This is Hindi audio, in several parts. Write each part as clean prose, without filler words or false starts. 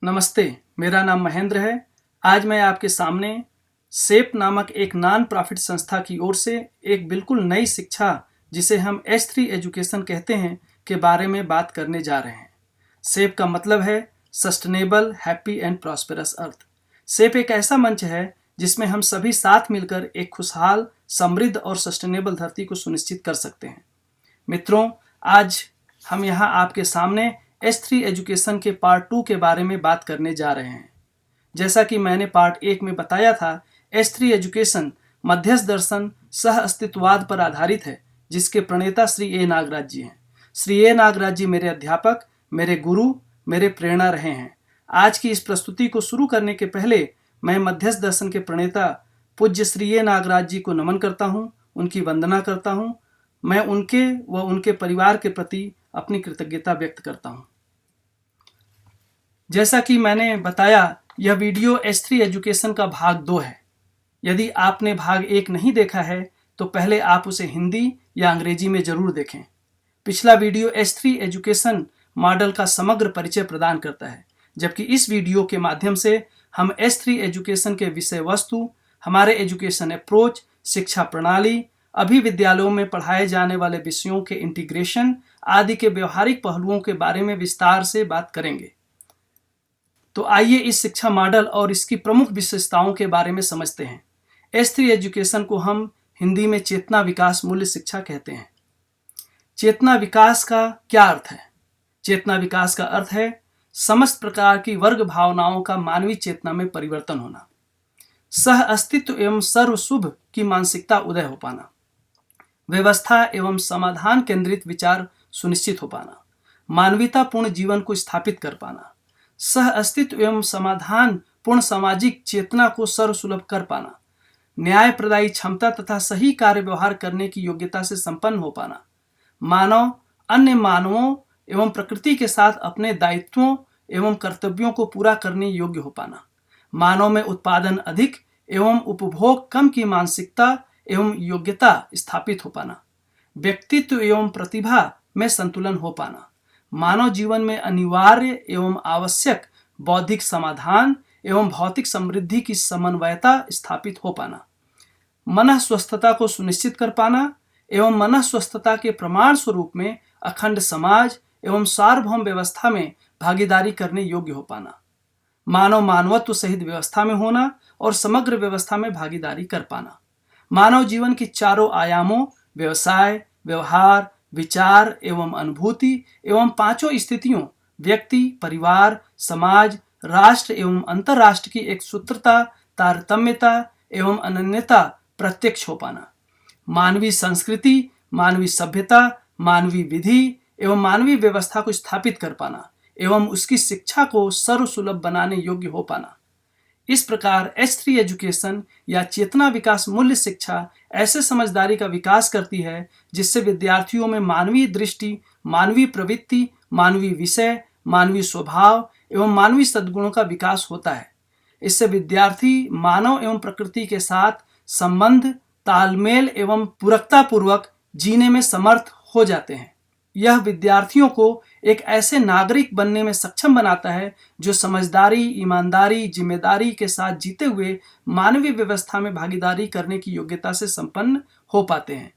नमस्ते, मेरा नाम महेंद्र है। आज मैं आपके सामने सेप नामक एक नॉन प्रॉफिट संस्था की ओर से एक बिल्कुल नई शिक्षा जिसे हम S3 एजुकेशन कहते हैं के बारे में बात करने जा रहे हैं। सेप का मतलब है सस्टेनेबल, हैप्पी एंड प्रॉस्पेरस अर्थ। सेप एक ऐसा मंच है जिसमें हम सभी साथ मिलकर एक खुशहाल, समृद्ध और सस्टेनेबल धरती को सुनिश्चित कर सकते हैं। मित्रों, आज हम यहाँ आपके सामने S3 एजुकेशन के पार्ट 2 के बारे में बात करने जा रहे हैं। जैसा कि मैंने पार्ट 1 में बताया था, S3 एजुकेशन मध्यस्थ दर्शन सह अस्तित्ववाद पर आधारित है, जिसके प्रणेता श्री ए नागराज जी हैं। श्री ए नागराज जी मेरे अध्यापक, मेरे गुरु, मेरे प्रेरणा रहे हैं। आज की इस प्रस्तुति को शुरू करने के पहले मैं मध्यस्थ दर्शन के प्रणेता पूज्य श्री ए नागराज जी को नमन करता हूँ, उनकी वंदना करता हूँ। मैं उनके व उनके परिवार के प्रति अपनी कृतज्ञता व्यक्त करता हूँ। जैसा कि मैंने बताया, यह वीडियो S3 एजुकेशन का भाग 2 है। यदि आपने भाग 1 नहीं देखा है तो पहले आप उसे हिंदी या अंग्रेजी में जरूर देखें। पिछला वीडियो S3 एजुकेशन मॉडल का समग्र परिचय प्रदान करता है, जबकि इस वीडियो के माध्यम से हम S3 एजुकेशन के विषय वस्तु, हमारे एजुकेशन अप्रोच, शिक्षा प्रणाली, अभी विद्यालयों में पढ़ाए जाने वाले विषयों के इंटीग्रेशन आदि के व्यवहारिक पहलुओं के बारे में विस्तार से बात करेंगे। तो आइए इस शिक्षा मॉडल और इसकी प्रमुख विशेषताओं के बारे में समझते हैं। S3 एजुकेशन को हम हिंदी में चेतना विकास मूल्य शिक्षा कहते हैं। चेतना विकास का क्या अर्थ है? चेतना विकास का अर्थ है समस्त प्रकार की वर्ग भावनाओं का मानवीय चेतना में परिवर्तन होना, सह अस्तित्व एवं सर्व शुभ की मानसिकता उदय हो पाना, व्यवस्था एवं समाधान केंद्रित विचार सुनिश्चित हो पाना, मानवीयतापूर्ण जीवन को स्थापित कर पाना, सह अस्तित्व एवं समाधान पूर्ण सामाजिक चेतना को सर्वसुलभ कर पाना, न्याय प्रदायी क्षमता तथा सही कार्य व्यवहार करने की योग्यता से संपन्न हो पाना, मानव अन्य मानवों एवं प्रकृति के साथ अपने दायित्वों एवं कर्तव्यों को पूरा करने योग्य हो पाना, मानव में उत्पादन अधिक एवं उपभोग कम की मानसिकता एवं योग्यता स्थापित हो पाना, व्यक्तित्व एवं प्रतिभा में संतुलन हो पाना, मानव जीवन में अनिवार्य एवं आवश्यक बौद्धिक समाधान एवं भौतिक समृद्धि की समन्वयता स्थापित हो पाना, मन स्वस्थता को सुनिश्चित कर पाना एवं मन स्वस्थता के प्रमाण स्वरूप में अखंड समाज एवं सार्वभौम व्यवस्था में भागीदारी करने योग्य हो पाना, मानव मानवत्व सहित व्यवस्था में होना और समग्र व्यवस्था में भागीदारी कर पाना, मानव जीवन की चारों आयामों व्यवसाय, व्यवहार, विचार एवं अनुभूति एवं पांचों स्थितियों व्यक्ति, परिवार, समाज, राष्ट्र एवं अंतरराष्ट्र की एक सूत्रता, तारतम्यता एवं अनन्यता प्रत्यक्ष हो पाना, मानवीय संस्कृति, मानवीय सभ्यता, मानवीय विधि एवं मानवीय व्यवस्था को स्थापित कर पाना एवं उसकी शिक्षा को सर्वसुलभ बनाने योग्य हो पाना। इस प्रकार S3 एजुकेशन या चेतना विकास मूल्य शिक्षा ऐसे समझदारी का विकास करती है जिससे विद्यार्थियों में मानवीय दृष्टि, मानवीय प्रवृत्ति, मानवीय विषय, मानवीय स्वभाव एवं मानवीय सद्गुणों का विकास होता है। इससे विद्यार्थी मानव एवं प्रकृति के साथ संबंध, तालमेल एवं पूरकता पूर्वक जीने में समर्थ हो जाते हैं। यह विद्यार्थियों को एक ऐसे नागरिक बनने में सक्षम बनाता है जो समझदारी, ईमानदारी, जिम्मेदारी के साथ जीते हुए मानवीय व्यवस्था में भागीदारी करने की योग्यता से संपन्न हो पाते हैं।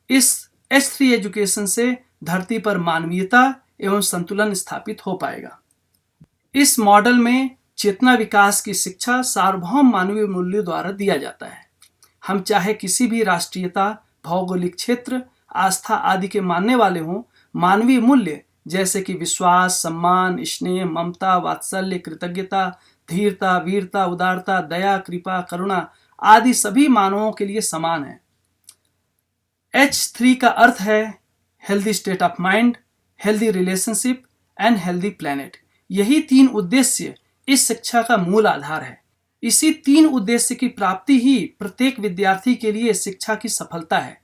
इस S3 एजुकेशन से धरती पर मानवीयता एवं संतुलन स्थापित हो पाएगा। इस मॉडल में चेतना विकास की शिक्षा सार्वभौम मानवीय मूल्यों द्वारा दिया जाता है। हम चाहे किसी भी राष्ट्रीयता, भौगोलिक क्षेत्र, आस्था आदि के मानने वाले हों, मानवीय मूल्य जैसे कि विश्वास, सम्मान, स्नेह, ममता, वात्सल्य, कृतज्ञता, धीरता, वीरता, उदारता, दया, कृपा, करुणा आदि सभी मानवों के लिए समान है। H3 का अर्थ है healthy state of mind, healthy relationship and healthy planet. यही 3 उद्देश्य इस शिक्षा का मूल आधार है। इसी 3 उद्देश्य की प्राप्ति ही प्रत्येक विद्यार्थी के लिए शिक्षा की सफलता है।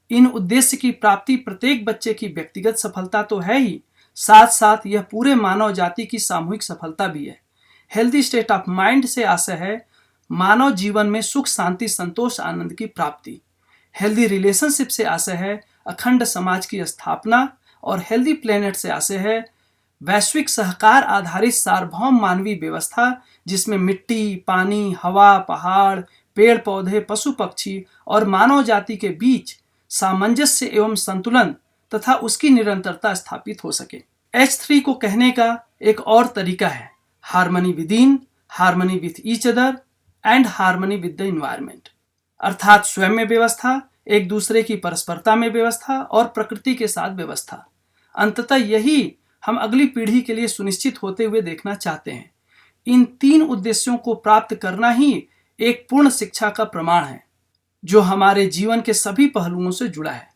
इन उद्देश्य की प्राप्ति प्रत्येक बच्चे की व्यक्तिगत सफलता तो है ही, साथ साथ यह पूरे मानव जाति की सामूहिक सफलता भी है। हेल्दी स्टेट ऑफ माइंड से आशय है मानव जीवन में सुख, शांति, संतोष, आनंद की प्राप्ति। हेल्दी रिलेशनशिप से आशय है अखंड समाज की स्थापना और हेल्दी प्लेनेट से आशय है वैश्विक सहकार आधारित सार्वभौम मानवीय व्यवस्था जिसमें मिट्टी, पानी, हवा, पहाड़, पेड़ पौधे, पशु पक्षी और मानव जाति के बीच सामंजस्य एवं संतुलन तथा उसकी निरंतरता स्थापित हो सके। H3 को कहने का एक और तरीका है harmony with in, harmony with each other and harmony with the environment, अर्थात स्वयं में व्यवस्था, एक दूसरे की परस्परता में व्यवस्था और प्रकृति के साथ व्यवस्था। अंततः यही हम अगली पीढ़ी के लिए सुनिश्चित होते हुए देखना चाहते हैं। इन 3 उद्देश्यों को प्राप्त करना ही एक पूर्ण शिक्षा का प्रमाण है जो हमारे जीवन के सभी पहलुओं से जुड़ा है।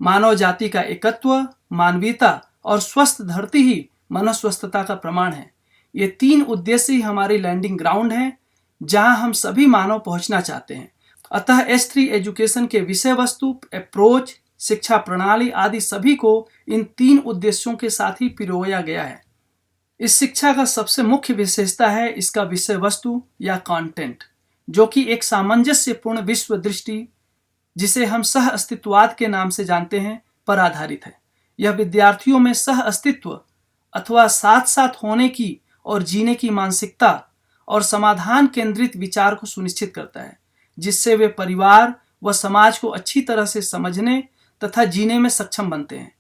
मानव जाति का एकत्व, मानवीयता और स्वस्थ धरती ही मनस्वस्थता का प्रमाण है। ये 3 उद्देश्य ही हमारी लैंडिंग ग्राउंड हैं जहां हम सभी मानव पहुंचना चाहते हैं। अतः H3 एजुकेशन के विषय वस्तु, अप्रोच, शिक्षा प्रणाली आदि सभी को इन 3 उद्देश्यों के साथ ही पिरोया गया है। इस शिक्षा का सबसे मुख्य विशेषता है इसका विषय वस्तु या कंटेंट, जो कि एक सामंजस्यपूर्ण विश्व दृष्टि, जिसे हम सह अस्तित्ववाद के नाम से जानते हैं, पर आधारित है। यह विद्यार्थियों में सह अस्तित्व अथवा साथ साथ होने की और जीने की मानसिकता और समाधान केंद्रित विचार को सुनिश्चित करता है, जिससे वे परिवार व समाज को अच्छी तरह से समझने तथा जीने में सक्षम बनते हैं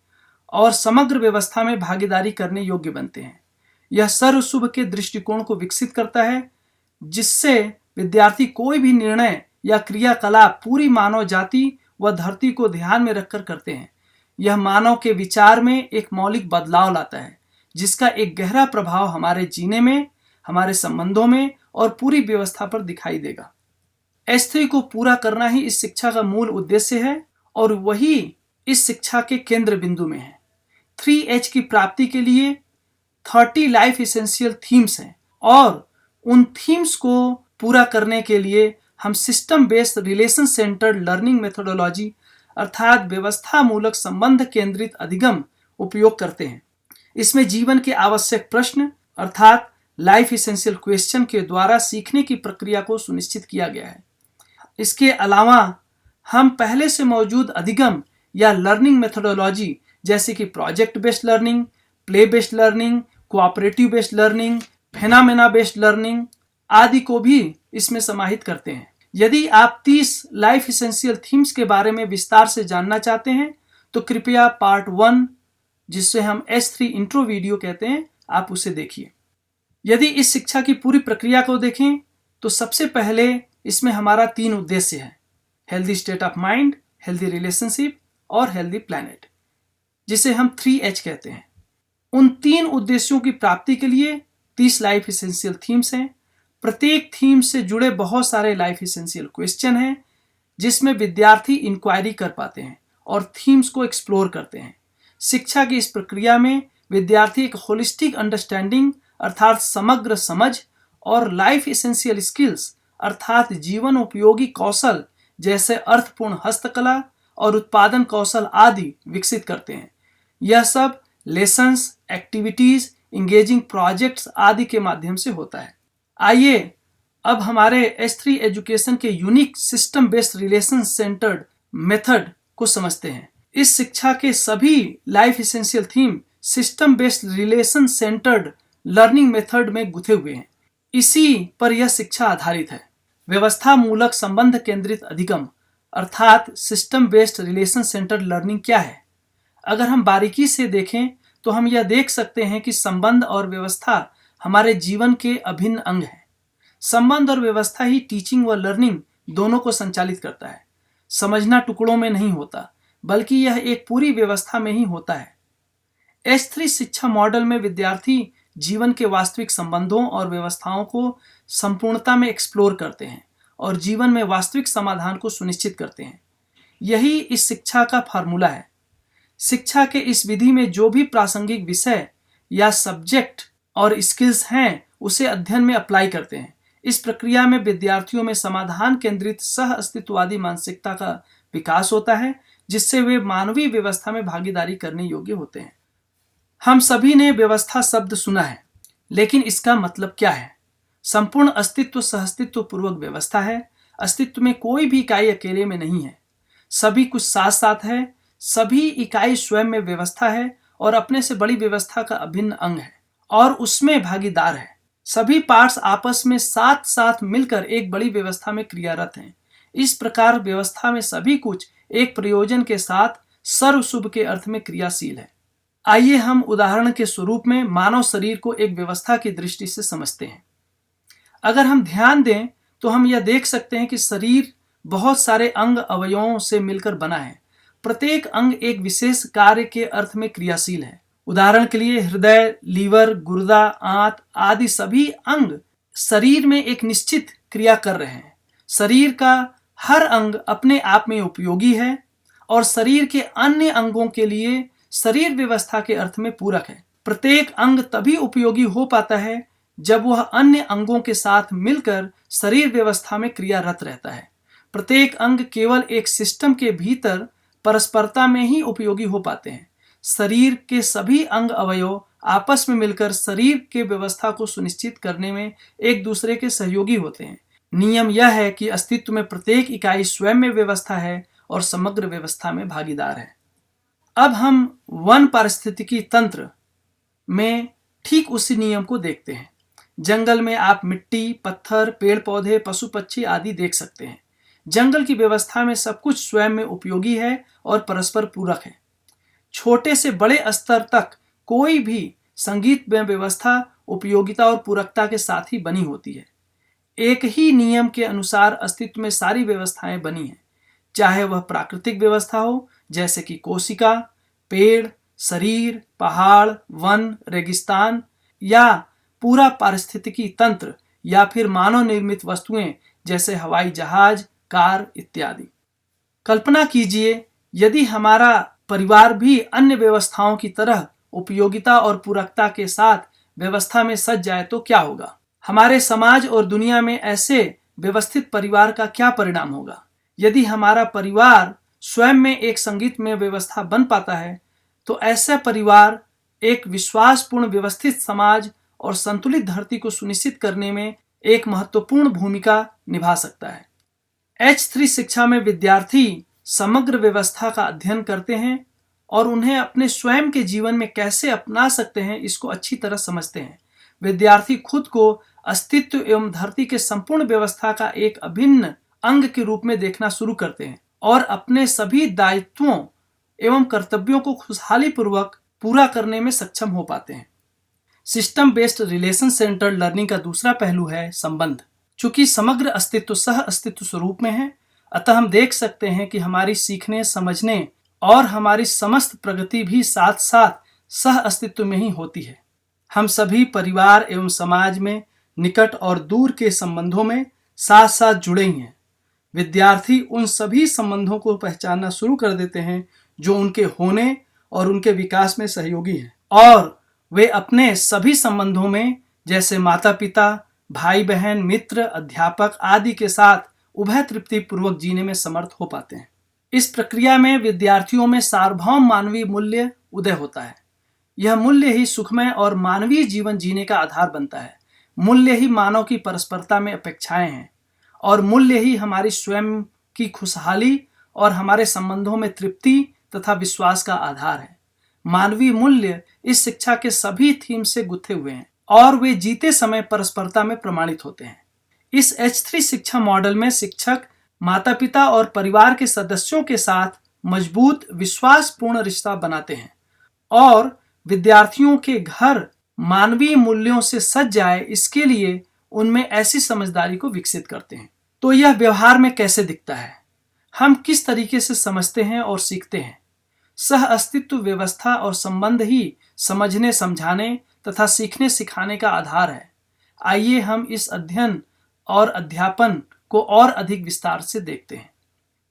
और समग्र व्यवस्था में भागीदारी करने योग्य बनते हैं। यह सर्वशुभ के दृष्टिकोण को विकसित करता है, जिससे विद्यार्थी कोई भी निर्णय या क्रियाकलाप पूरी मानव जाति व धरती को ध्यान में रखकर करते हैं। यह मानव के विचार में एक मौलिक बदलाव लाता है, जिसका एक गहरा प्रभाव हमारे जीने में, हमारे संबंधों में और पूरी व्यवस्था पर दिखाई देगा। H3 को पूरा करना ही इस शिक्षा का मूल उद्देश्य है और वही इस शिक्षा के केंद्र बिंदु में है। 3H की प्राप्ति के लिए 30 लाइफ एसेंशियल थीम्स हैं और उन थीम्स को पूरा करने के लिए हम system based relation centred learning methodology अर्थात व्यवस्था मूलक संबंध केंद्रित अधिगम उपयोग करते हैं। इसमें जीवन के आवश्यक प्रश्न अर्थात लाइफ एसेंशियल क्वेश्चन के द्वारा सीखने की प्रक्रिया को सुनिश्चित किया गया है। इसके अलावा हम पहले से मौजूद अधिगम या लर्निंग मेथोडोलॉजी जैसे कि project based learning, play based learning, cooperative based learning, phenomena based learning आदि को भी इसमें समाहित करते हैं। यदि आप 30 लाइफ एसेंशियल थीम्स के बारे में विस्तार से जानना चाहते हैं तो कृपया पार्ट 1, जिसे हम H3 इंट्रो वीडियो कहते हैं, आप उसे देखिए। यदि इस शिक्षा की पूरी प्रक्रिया को देखें तो सबसे पहले इसमें हमारा 3 उद्देश्य है: healthy state of mind, healthy relationship और हेल्दी प्लैनेट, जिसे हम 3H कहते हैं। उन 3 उद्देश्यों की प्राप्ति के लिए 30 लाइफ एसेंशियल थीम्स हैं। प्रत्येक थीम से जुड़े बहुत सारे लाइफ एसेंशियल क्वेश्चन हैं जिसमें विद्यार्थी इंक्वायरी कर पाते हैं और थीम्स को एक्सप्लोर करते हैं। शिक्षा की इस प्रक्रिया में विद्यार्थी एक होलिस्टिक अंडरस्टैंडिंग अर्थात समग्र समझ और लाइफ एसेंशियल स्किल्स अर्थात जीवन उपयोगी कौशल जैसे अर्थपूर्ण हस्तकला और उत्पादन कौशल आदि विकसित करते हैं। यह सब लेसन्स, एक्टिविटीज, इंगेजिंग प्रोजेक्ट्स आदि के माध्यम से होता है। आइए अब हमारे H3 एजुकेशन के unique system based relation centred method को समझते हैं। इस शिक्षा के सभी life essential theme system based relation centred learning method में गुथे हुए हैं। इसी पर यह शिक्षा आधारित है। व्यवस्था मूलक संबंध केंद्रित अधिगम अर्थात system based relation centred learning क्या है? अगर हम बारीकी से देखें तो हम यह देख सकते हैं कि संबंध और व्यवस्था हमारे जीवन के अभिन्न अंग हैं। संबंध और व्यवस्था ही टीचिंग व लर्निंग दोनों को संचालित करता है। समझना टुकड़ों में नहीं होता, बल्कि यह एक पूरी व्यवस्था में ही होता है। H3 शिक्षा मॉडल में विद्यार्थी जीवन के वास्तविक संबंधों और व्यवस्थाओं को संपूर्णता में एक्सप्लोर करते हैं और जीवन में वास्तविक समाधान को सुनिश्चित करते हैं। यही इस शिक्षा का फार्मूला है। शिक्षा के इस विधि में जो भी प्रासंगिक विषय या सब्जेक्ट और स्किल्स हैं उसे अध्ययन में अप्लाई करते हैं। इस प्रक्रिया में विद्यार्थियों में समाधान केंद्रित सह अस्तित्ववादी मानसिकता का विकास होता है, जिससे वे मानवीय व्यवस्था में भागीदारी करने योग्य होते हैं। हम सभी ने व्यवस्था शब्द सुना है, लेकिन इसका मतलब क्या है? संपूर्ण अस्तित्व सहअस्तित्व पूर्वक व्यवस्था है। अस्तित्व में कोई भी इकाई अकेले में नहीं है, सभी कुछ साथ साथ है। सभी इकाई स्वयं में व्यवस्था है और अपने से बड़ी व्यवस्था का अभिन्न अंग है और उसमें भागीदार है। सभी पार्ट्स आपस में साथ साथ मिलकर एक बड़ी व्यवस्था में क्रियारत हैं। इस प्रकार व्यवस्था में सभी कुछ एक प्रयोजन के साथ सर्वशुभ के अर्थ में क्रियाशील है। आइए हम उदाहरण के स्वरूप में मानव शरीर को एक व्यवस्था की दृष्टि से समझते हैं। अगर हम ध्यान दें तो हम यह देख सकते हैं कि शरीर बहुत सारे अंग अवयवों से मिलकर बना है। प्रत्येक अंग एक विशेष कार्य के अर्थ में क्रियाशील है। उदाहरण के लिए हृदय, लीवर, गुर्दा, आंत आदि सभी अंग शरीर में एक निश्चित क्रिया कर रहे हैं। शरीर का हर अंग अपने आप में उपयोगी है और शरीर के अन्य अंगों के लिए शरीर व्यवस्था के अर्थ में पूरक है। प्रत्येक अंग तभी उपयोगी हो पाता है जब वह अन्य अंगों के साथ मिलकर शरीर व्यवस्था में क्रियारत रहता है। प्रत्येक अंग केवल एक सिस्टम के भीतर परस्परता में ही उपयोगी हो पाते हैं। शरीर के सभी अंग अवयव आपस में मिलकर शरीर के व्यवस्था को सुनिश्चित करने में एक दूसरे के सहयोगी होते हैं। नियम यह है कि अस्तित्व में प्रत्येक इकाई स्वयं में व्यवस्था है और समग्र व्यवस्था में भागीदार है। अब हम वन पारिस्थितिकी तंत्र में ठीक उसी नियम को देखते हैं। जंगल में आप मिट्टी, पत्थर, पेड़ पौधे, पशु पक्षी आदि देख सकते हैं। जंगल की व्यवस्था में सब कुछ स्वयं में उपयोगी है और परस्पर पूरक है। छोटे से बड़े स्तर तक कोई भी संगीत में व्यवस्था उपयोगिता और पूरकता के साथ ही बनी होती है। एक ही नियम के अनुसार अस्तित्व में सारी व्यवस्थाएं बनी हैं, चाहे वह प्राकृतिक व्यवस्था हो जैसे कि कोशिका, पेड़, शरीर, पहाड़, वन, रेगिस्तान या पूरा पारिस्थितिकी तंत्र, या फिर मानव निर्मित वस्तुएं जैसे हवाई जहाज, कार इत्यादि। कल्पना कीजिए यदि हमारा परिवार भी अन्य व्यवस्थाओं की तरह उपयोगिता और पूरकता के साथ व्यवस्था में सज जाए तो क्या होगा? हमारे समाज और दुनिया में ऐसे व्यवस्थित परिवार का क्या परिणाम होगा? यदि हमारा परिवार स्वयं में एक संगीत में व्यवस्था बन पाता है तो ऐसा परिवार एक विश्वासपूर्ण व्यवस्थित समाज और संतुलित धरती को सुनिश्चित करने में एक महत्वपूर्ण भूमिका निभा सकता है। H3 शिक्षा में विद्यार्थी समग्र व्यवस्था का अध्ययन करते हैं और उन्हें अपने स्वयं के जीवन में कैसे अपना सकते हैं इसको अच्छी तरह समझते हैं। विद्यार्थी खुद को अस्तित्व एवं धरती के संपूर्ण व्यवस्था का एक अभिन्न अंग के रूप में देखना शुरू करते हैं और अपने सभी दायित्वों एवं कर्तव्यों को खुशहाली पूर्वक पूरा करने में सक्षम हो पाते हैं। System based relation centred learning का दूसरा पहलू है संबंध। चूंकि समग्र अस्तित्व सह अस्तित्व स्वरूप में है, अतः हम देख सकते हैं कि हमारी सीखने, समझने और हमारी समस्त प्रगति भी साथ साथ सह अस्तित्व में ही होती है। हम सभी परिवार एवं समाज में निकट और दूर के संबंधों में साथ साथ जुड़े ही हैं। विद्यार्थी उन सभी संबंधों को पहचानना शुरू कर देते हैं जो उनके होने और उनके विकास में सहयोगी हैं, और वे अपने सभी संबंधों में जैसे माता पिता, भाई बहन, मित्र, अध्यापक आदि के साथ उभय तृप्ति पूर्वक जीने में समर्थ हो पाते हैं। इस प्रक्रिया में विद्यार्थियों में सार्वभौम मानवीय मूल्य उदय होता है। यह मूल्य ही सुखमय और मानवीय जीवन जीने का आधार बनता है। मूल्य ही मानव की परस्परता में अपेक्षाएं हैं और मूल्य ही हमारी स्वयं की खुशहाली और हमारे संबंधों में तृप्ति तथा विश्वास का आधार है। मानवीय मूल्य इस शिक्षा के सभी थीम से गुथे हुए हैं और वे जीते समय परस्परता में प्रमाणित होते हैं। इस H3 शिक्षा मॉडल में शिक्षक माता पिता और परिवार के सदस्यों के साथ मजबूत विश्वासपूर्ण रिश्ता बनाते हैं और विद्यार्थियों के घर मानवीय मूल्यों से सज जाए, इसके लिए उनमें ऐसी समझदारी को विकसित करते हैं। तो यह व्यवहार में कैसे दिखता है? हम किस तरीके से समझते हैं और सीखते हैं? सह अस्तित्व व्यवस्था और संबंध ही समझने, समझाने तथा सीखने सिखाने का आधार है। आइए हम इस अध्ययन और अध्यापन को और अधिक विस्तार से देखते हैं।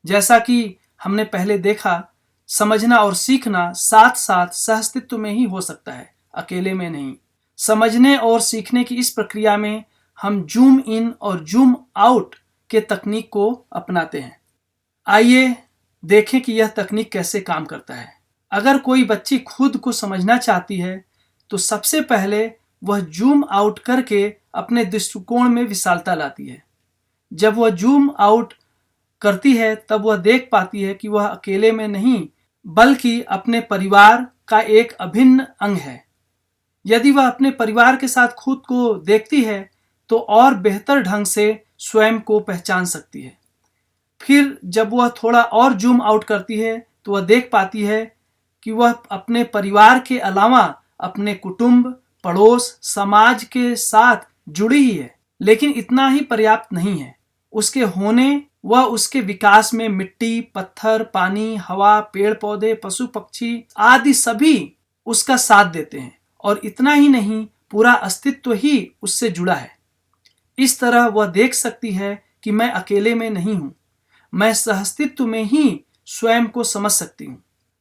जैसा कि हमने पहले देखा, समझना और सीखना साथ साथ सहअस्तित्व में ही हो सकता है, अकेले में नहीं। समझने और सीखने की इस प्रक्रिया में हम जूम इन और जूम आउट के तकनीक को अपनाते हैं। आइए देखें कि यह तकनीक कैसे काम करता है। अगर कोई बच्ची खुद को समझना चाहती है तो सबसे पहले वह जूम आउट करके अपने दृष्टिकोण में विशालता लाती है। जब वह जूम आउट करती है तब वह देख पाती है कि वह अकेले में नहीं बल्कि अपने परिवार, का एक अभिन्न अंग है। यदि वह अपने परिवार के साथ खुद को देखती है तो और बेहतर ढंग से स्वयं को पहचान सकती है। फिर जब वह थोड़ा और जूम आउट करती है तो वह देख पाती है कि वह अपने परिवार के अलावा अपने कुटुंब, पड़ोस, समाज के साथ जुड़ी ही है। लेकिन इतना ही पर्याप्त नहीं है। उसके होने व उसके विकास में मिट्टी, पत्थर, पानी, हवा, पेड़ पौधे, पशु पक्षी आदि सभी उसका साथ देते हैं, और इतना ही नहीं, पूरा अस्तित्व ही उससे जुड़ा है। इस तरह वह देख सकती है कि मैं अकेले में नहीं हूं, मैं सहअस्तित्व में ही स्वयं को समझ सकती हूं।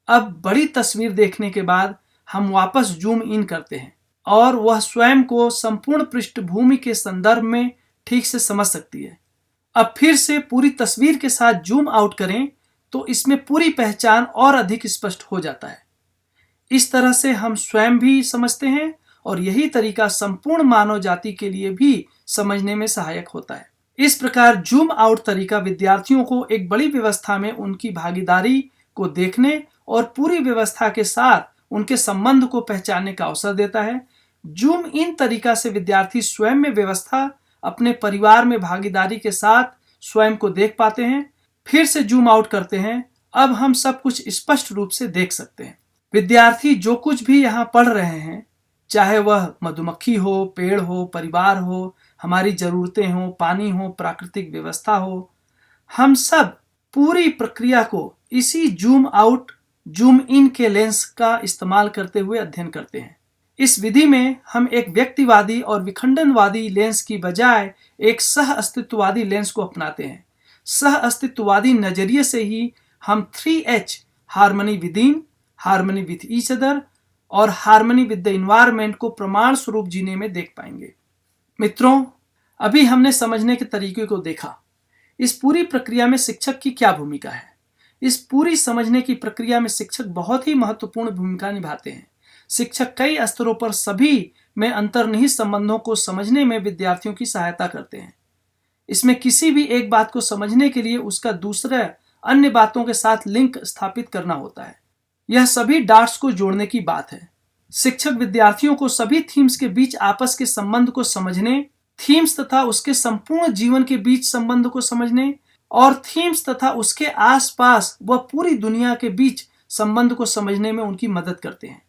अब बड़ी तस्वीर देखने के बाद हम वापस जूम इन करते हैं और वह स्वयं को संपूर्ण पृष्ठभूमि के संदर्भ में ठीक से समझ सकती है। अब फिर से पूरी तस्वीर के साथ जूम आउट करें तो इसमें पूरी पहचान और अधिक स्पष्ट हो जाता है। इस तरह से हम स्वयं भी समझते हैं और यही तरीका संपूर्ण मानव जाति के लिए भी समझने में सहायक होता है। इस प्रकार जूम आउट तरीका विद्यार्थियों को एक बड़ी व्यवस्था में उनकी भागीदारी को देखने और पूरी व्यवस्था के साथ उनके संबंध को पहचानने का अवसर देता है। जूम इन तरीका से विद्यार्थी स्वयं में व्यवस्था, अपने परिवार में भागीदारी के साथ स्वयं को देख पाते हैं। फिर से जूम आउट करते हैं। अब हम सब कुछ स्पष्ट रूप से देख सकते हैं। विद्यार्थी जो कुछ भी यहाँ पढ़ रहे हैं, चाहे वह मधुमक्खी हो, पेड़ हो, परिवार हो, हमारी जरूरतें हो, पानी हो, प्राकृतिक व्यवस्था हो, हम सब पूरी प्रक्रिया को इसी जूम आउट जूम इन के लेंस का इस्तेमाल करते हुए अध्ययन करते हैं। इस विधि में हम एक व्यक्तिवादी और विखंडनवादी लेंस की बजाय एक सह अस्तित्ववादी लेंस को अपनाते हैं। सह अस्तित्ववादी नजरिए से ही हम 3H harmony with in, harmony with each other और हार्मनी विद द इन्वायरमेंट को प्रमाण स्वरूप जीने में देख पाएंगे। मित्रों, अभी हमने समझने के तरीके को देखा। इस पूरी प्रक्रिया में शिक्षक की क्या भूमिका है? इस पूरी समझने की प्रक्रिया में शिक्षक बहुत ही महत्वपूर्ण भूमिका निभाते हैं। शिक्षक कई स्तरों पर सभी में अंतर्निहित संबंधों को समझने में विद्यार्थियों की सहायता करते हैं। इसमें किसी भी एक बात को समझने के लिए उसका दूसरे अन्य बातों के साथ लिंक स्थापित करना होता है। यह सभी डॉट्स को जोड़ने की बात है। शिक्षक विद्यार्थियों को सभी थीम्स के बीच आपस के संबंध को समझने, थीम्स तथा उसके संपूर्ण जीवन के बीच संबंध को समझने और थीम्स तथा उसके आसपास व पूरी दुनिया के बीच संबंध को समझने में उनकी मदद करते हैं।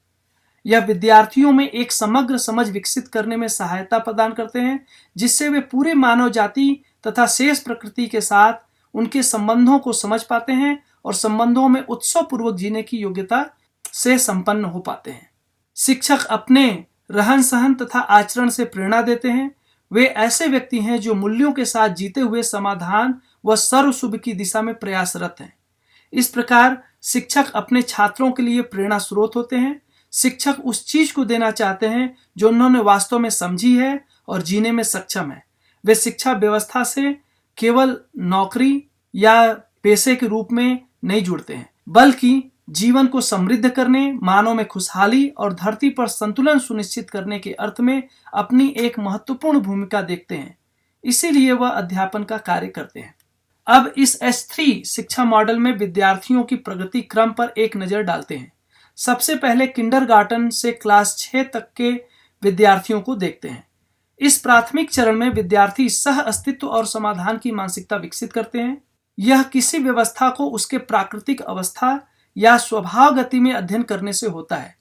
यह विद्यार्थियों में एक समग्र समझ विकसित करने में सहायता प्रदान करते हैं, जिससे वे पूरे मानव जाति तथा शेष प्रकृति के साथ उनके संबंधों को समझ पाते हैं और संबंधों में उत्सव पूर्वक जीने की योग्यता से संपन्न हो पाते हैं। शिक्षक अपने रहन सहन तथा आचरण से प्रेरणा देते हैं। वे ऐसे व्यक्ति हैं जो मूल्यों के साथ जीते हुए समाधान व सर्व शुभ की दिशा में प्रयासरत हैं। इस प्रकार शिक्षक अपने छात्रों के लिए प्रेरणा स्रोत होते हैं। शिक्षक उस चीज को देना चाहते हैं जो उन्होंने वास्तव में समझी है और जीने में सक्षम है। वे शिक्षा व्यवस्था से केवल नौकरी या पेशे के रूप में नहीं जुड़ते हैं, बल्कि जीवन को समृद्ध करने, मानव में खुशहाली और धरती पर संतुलन सुनिश्चित करने के अर्थ में अपनी एक महत्वपूर्ण भूमिका देखते हैं। इसीलिए वह अध्यापन का कार्य करते हैं। अब इस S3 शिक्षा मॉडल में विद्यार्थियों की प्रगति क्रम पर एक नजर डालते हैं। सबसे पहले किंडरगार्टन से क्लास 6 तक के विद्यार्थियों को देखते हैं। इस प्राथमिक चरण में विद्यार्थी सह अस्तित्व और समाधान की मानसिकता विकसित करते हैं। यह किसी व्यवस्था को उसके प्राकृतिक अवस्था या स्वभाव गति में अध्ययन करने से होता है।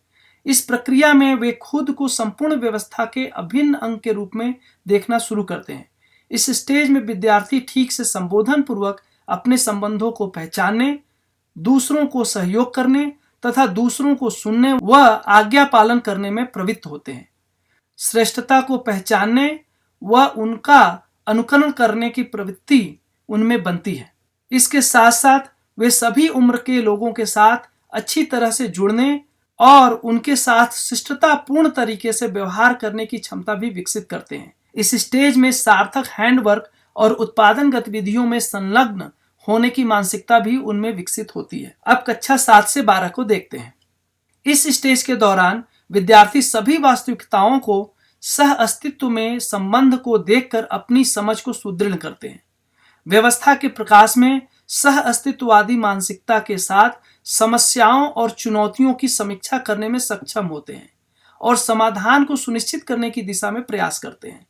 इस प्रक्रिया में वे खुद को संपूर्ण व्यवस्था के अभिन्न अंग के रूप में देखना शुरू करते हैं। इस स्टेज में विद्यार्थी ठीक से संबोधन पूर्वक अपने संबंधों को पहचानने, दूसरों को सहयोग करने तथा दूसरों को सुनने व आज्ञा पालन करने में प्रवृत्त होते हैं। श्रेष्ठता को पहचानने व उनका अनुकरण करने की प्रवृत्ति उनमें बनती है। इसके साथ साथ वे सभी उम्र के लोगों के साथ अच्छी तरह से जुड़ने और उनके साथ शिष्टतापूर्ण तरीके से व्यवहार करने की क्षमता भी विकसित करते हैं। इस स्टेज में सार्थक हैंडवर्क और उत्पादन गतिविधियों में संलग्न होने की मानसिकता भी उनमें विकसित होती है। अब कक्षा 7 से 12 को देखते हैं। इस स्टेज के दौरान विद्यार्थी सभी वास्तविकताओं को सह अस्तित्व में संबंध को देखकर अपनी समझ को सुदृढ़ करते हैं। व्यवस्था के प्रकाश में सह अस्तित्ववादी मानसिकता के साथ समस्याओं और चुनौतियों की समीक्षा करने में सक्षम होते हैं और समाधान को सुनिश्चित करने की दिशा में प्रयास करते हैं।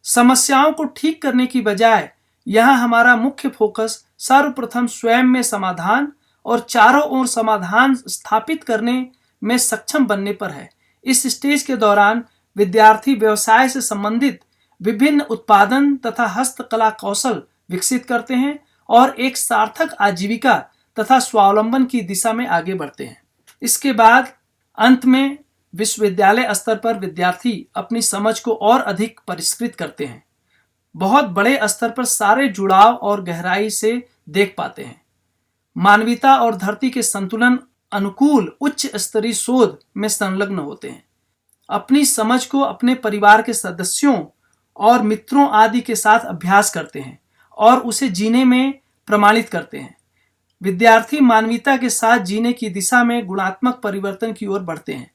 समस्याओं को ठीक करने की बजाय यहाँ हमारा मुख्य फोकस सर्वप्रथम स्वयं में समाधान और चारों ओर समाधान स्थापित करने में सक्षम बनने पर है। इस स्टेज के दौरान विद्यार्थी व्यवसाय से संबंधित विभिन्न उत्पादन तथा हस्तकला कौशल विकसित करते हैं और एक सार्थक आजीविका तथा स्वावलंबन की दिशा में आगे बढ़ते हैं। इसके बाद अंत में विश्वविद्यालय स्तर पर विद्यार्थी अपनी समझ को और अधिक परिष्कृत करते हैं, बहुत बड़े स्तर पर सारे जुड़ाव और गहराई से देख पाते हैं, मानवीयता और धरती के संतुलन अनुकूल उच्च स्तरीय शोध में संलग्न होते हैं, अपनी समझ को अपने परिवार के सदस्यों और मित्रों आदि के साथ अभ्यास करते हैं और उसे जीने में प्रमाणित करते हैं। विद्यार्थी मानवीयता के साथ जीने की दिशा में गुणात्मक परिवर्तन की ओर बढ़ते हैं।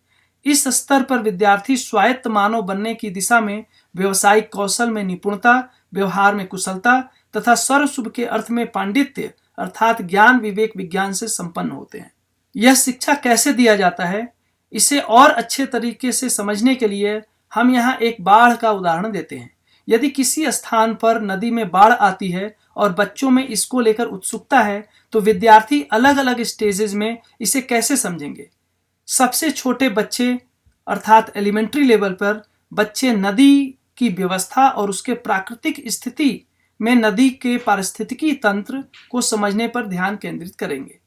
इस स्तर पर विद्यार्थी स्वायत्त मानव बनने की दिशा में व्यवसायिक कौशल में निपुणता, व्यवहार में कुशलता तथा सर्वशुभ के अर्थ में पांडित्य अर्थात ज्ञान विवेक विज्ञान से संपन्न होते हैं। यह शिक्षा कैसे दिया जाता है, इसे और अच्छे तरीके से समझने के लिए हम यहाँ एक बाढ़ का उदाहरण देते हैं। यदि किसी स्थान पर नदी में बाढ़ आती है और बच्चों में इसको लेकर उत्सुकता है तो विद्यार्थी अलग अलग स्टेजेस में इसे कैसे समझेंगे। सबसे छोटे बच्चे अर्थात एलिमेंट्री लेवल पर बच्चे नदी की व्यवस्था और उसके प्राकृतिक स्थिति में नदी के पारिस्थितिकी तंत्र को समझने पर ध्यान केंद्रित करेंगे।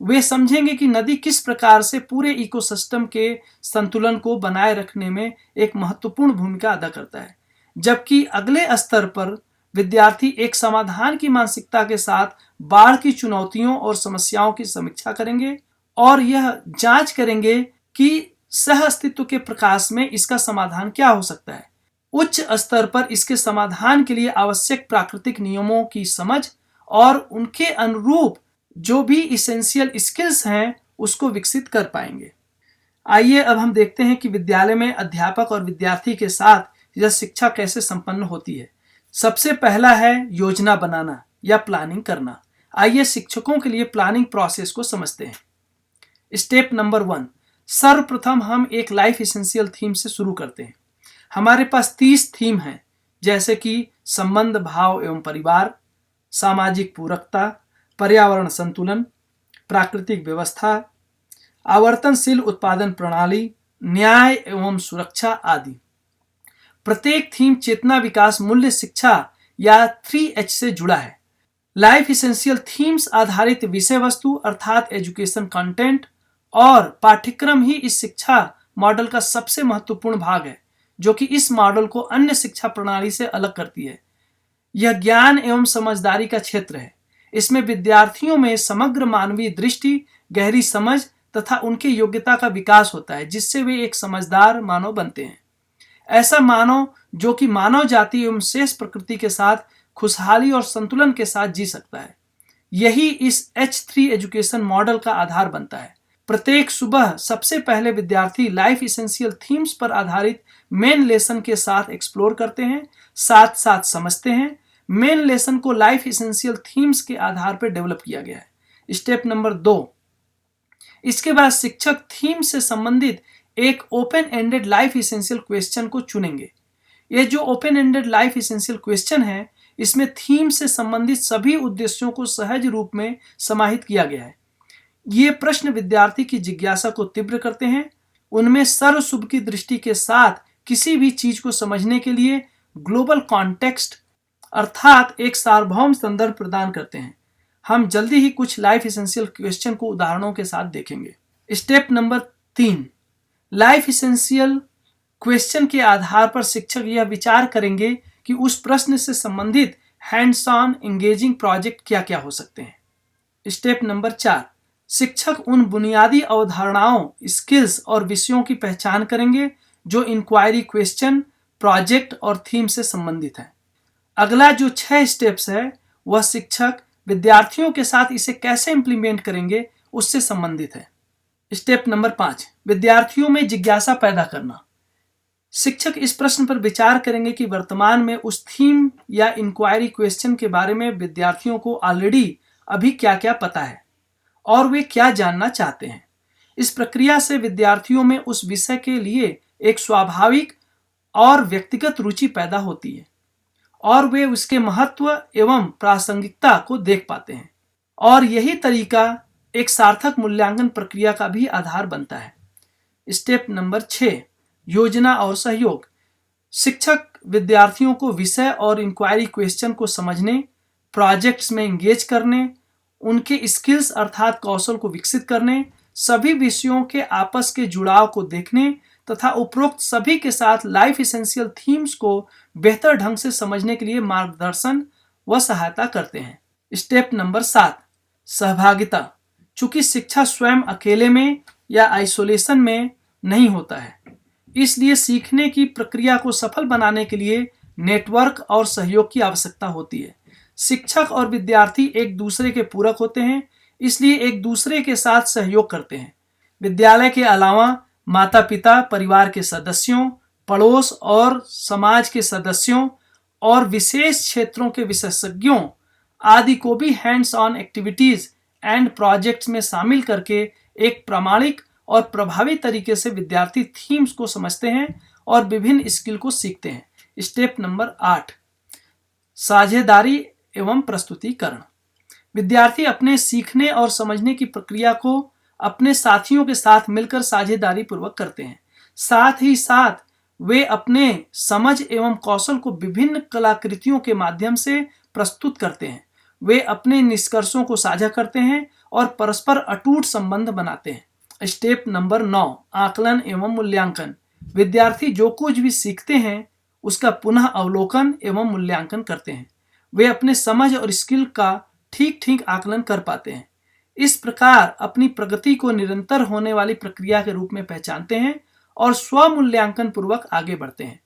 वे समझेंगे कि नदी किस प्रकार से पूरे इकोसिस्टम के संतुलन को बनाए रखने में एक महत्वपूर्ण भूमिका अदा करता है, जबकि अगले स्तर पर विद्यार्थी एक समाधान की मानसिकता के साथ बाढ़ की चुनौतियों और समस्याओं की समीक्षा करेंगे और यह जांच करेंगे कि सह अस्तित्व के प्रकाश में इसका समाधान क्या हो सकता है। उच्च स्तर पर इसके समाधान के लिए आवश्यक प्राकृतिक नियमों की समझ और उनके अनुरूप जो भी इसेंशियल स्किल्स हैं उसको विकसित कर पाएंगे। आइए अब हम देखते हैं कि विद्यालय में अध्यापक और विद्यार्थी के साथ यह शिक्षा कैसे संपन्न होती है। सबसे पहला है योजना बनाना या प्लानिंग करना। आइए शिक्षकों के लिए प्लानिंग प्रोसेस को समझते हैं। स्टेप नंबर 1, सर्वप्रथम हम एक लाइफ एसेंशियल थीम से शुरू करते हैं। हमारे पास 30 थीम हैं, जैसे कि संबंध भाव एवं परिवार, सामाजिक पूरकता, पर्यावरण संतुलन, प्राकृतिक व्यवस्था, आवर्तनशील उत्पादन प्रणाली, न्याय एवं सुरक्षा आदि। प्रत्येक थीम चेतना विकास मूल्य शिक्षा या 3H से जुड़ा है। लाइफ एसेंशियल थीम्स आधारित विषय वस्तु अर्थात एजुकेशन कंटेंट और पाठ्यक्रम ही इस शिक्षा मॉडल का सबसे महत्वपूर्ण भाग है, जो कि इस मॉडल को अन्य शिक्षा प्रणाली से अलग करती है। यह ज्ञान एवं समझदारी का क्षेत्र है। इसमें विद्यार्थियों में समग्र मानवीय दृष्टि, गहरी समझ तथा उनके योग्यता का विकास होता है, जिससे वे एक समझदार मानव बनते हैं। ऐसा मानव जो कि मानव जाति एवं शेष प्रकृति के साथ खुशहाली और संतुलन के साथ जी सकता है। यही इस H3 एजुकेशन मॉडल का आधार बनता है। प्रत्येक सुबह सबसे पहले विद्यार्थी लाइफ एसेंशियल थीम्स पर आधारित मेन लेसन के साथ एक्सप्लोर करते हैं, साथ साथ समझते हैं। मेन लेसन को लाइफ एसेंशियल थीम्स के आधार पर डेवलप किया गया है। स्टेप नंबर 2, इसके बाद शिक्षक थीम से संबंधित एक open ended life essential question को चुनेंगे। ये जो open ended life essential question है, इसमें थीम से संबंधित सभी उद्देश्यों को सहज रूप में समाहित किया गया है। ये प्रश्न विद्यार्थी की जिज्ञासा को तीव्र करते हैं, उनमें सर्वशुभ की दृष्टि के साथ किसी भी चीज को समझने के लिए ग्लोबल कॉन्टेक्स्ट अर्थात एक सार्वभौम संदर्भ प्रदान करते हैं। हम जल्दी ही कुछ लाइफ एसेंशियल क्वेश्चन को उदाहरणों के साथ देखेंगे। Step number 3, life essential question के आधार पर शिक्षक यह विचार करेंगे कि उस प्रश्न से संबंधित हैंड्स ऑन एंगेजिंग प्रोजेक्ट क्या क्या हो सकते हैं। स्टेप नंबर 4, शिक्षक उन बुनियादी अवधारणाओं, स्किल्स और विषयों की पहचान करेंगे जो इंक्वायरी क्वेश्चन, प्रोजेक्ट और थीम से संबंधित हैं। अगला जो 6 स्टेप्स है वह शिक्षक विद्यार्थियों के साथ इसे कैसे इंप्लीमेंट करेंगे उससे संबंधित है। स्टेप नंबर 5, विद्यार्थियों में जिज्ञासा पैदा करना। शिक्षक इस प्रश्न पर विचार करेंगे कि वर्तमान में उस थीम या इंक्वायरी क्वेश्चन के बारे में विद्यार्थियों को ऑलरेडी अभी क्या क्या पता है और वे क्या जानना चाहते हैं। इस प्रक्रिया से विद्यार्थियों में उस विषय के लिए एक स्वाभाविक और व्यक्तिगत रुचि पैदा होती है और वे उसके महत्व एवं प्रासंगिकता को देख पाते हैं, और यही तरीका एक सार्थक मूल्यांकन प्रक्रिया का भी आधार बनता है। स्टेप नंबर 6, योजना और सहयोग। शिक्षक विद्यार्थियों को विषय और इंक्वायरी क्वेश्चन को समझने, प्रोजेक्ट्स में एंगेज करने, उनके स्किल्स अर्थात कौशल को विकसित करने, सभी विषयों के आपस के जुड़ाव को देखने तथा उपरोक्त सभी के साथ लाइफ एसेंशियल थीम्स को बेहतर ढंग से समझने के लिए मार्गदर्शन व सहायता करते हैं। स्टेप नंबर 7, सहभागिता। चूंकि शिक्षा स्वयं अकेले में या आइसोलेशन में नहीं होता है, इसलिए सीखने की प्रक्रिया को सफल बनाने के लिए नेटवर्क और सहयोग की आवश्यकता होती है। शिक्षक और विद्यार्थी एक दूसरे के पूरक होते हैं, इसलिए एक दूसरे के साथ सहयोग करते हैं। विद्यालय के अलावा माता पिता, परिवार के सदस्यों, पड़ोस और समाज के सदस्यों और विशेष क्षेत्रों के विशेषज्ञों आदि को भी hands on activities and projects में शामिल करके एक प्रामाणिक और प्रभावी तरीके से विद्यार्थी थीम्स को समझते हैं और विभिन्न स्किल को सीखते हैं। स्टेप नंबर 8, साझेदारी एवं प्रस्तुतिकरण। विद्यार्थी अपने सीखने और समझने की प्रक्रिया को अपने साथियों के साथ मिलकर साझेदारी पूर्वक करते हैं। साथ ही साथ वे अपने समझ एवं कौशल को विभिन्न कलाकृतियों के माध्यम से प्रस्तुत करते हैं। वे अपने निष्कर्षों को साझा करते हैं और परस्पर अटूट संबंध बनाते हैं। स्टेप नंबर 9, आकलन एवं मूल्यांकन। विद्यार्थी जो कुछ भी सीखते हैं उसका पुनः अवलोकन एवं मूल्यांकन करते हैं। वे अपने समझ और स्किल का ठीक ठीक आकलन कर पाते हैं। इस प्रकार अपनी प्रगति को निरंतर होने वाली प्रक्रिया के रूप में पहचानते हैं और स्वमूल्यांकन पूर्वक आगे बढ़ते हैं।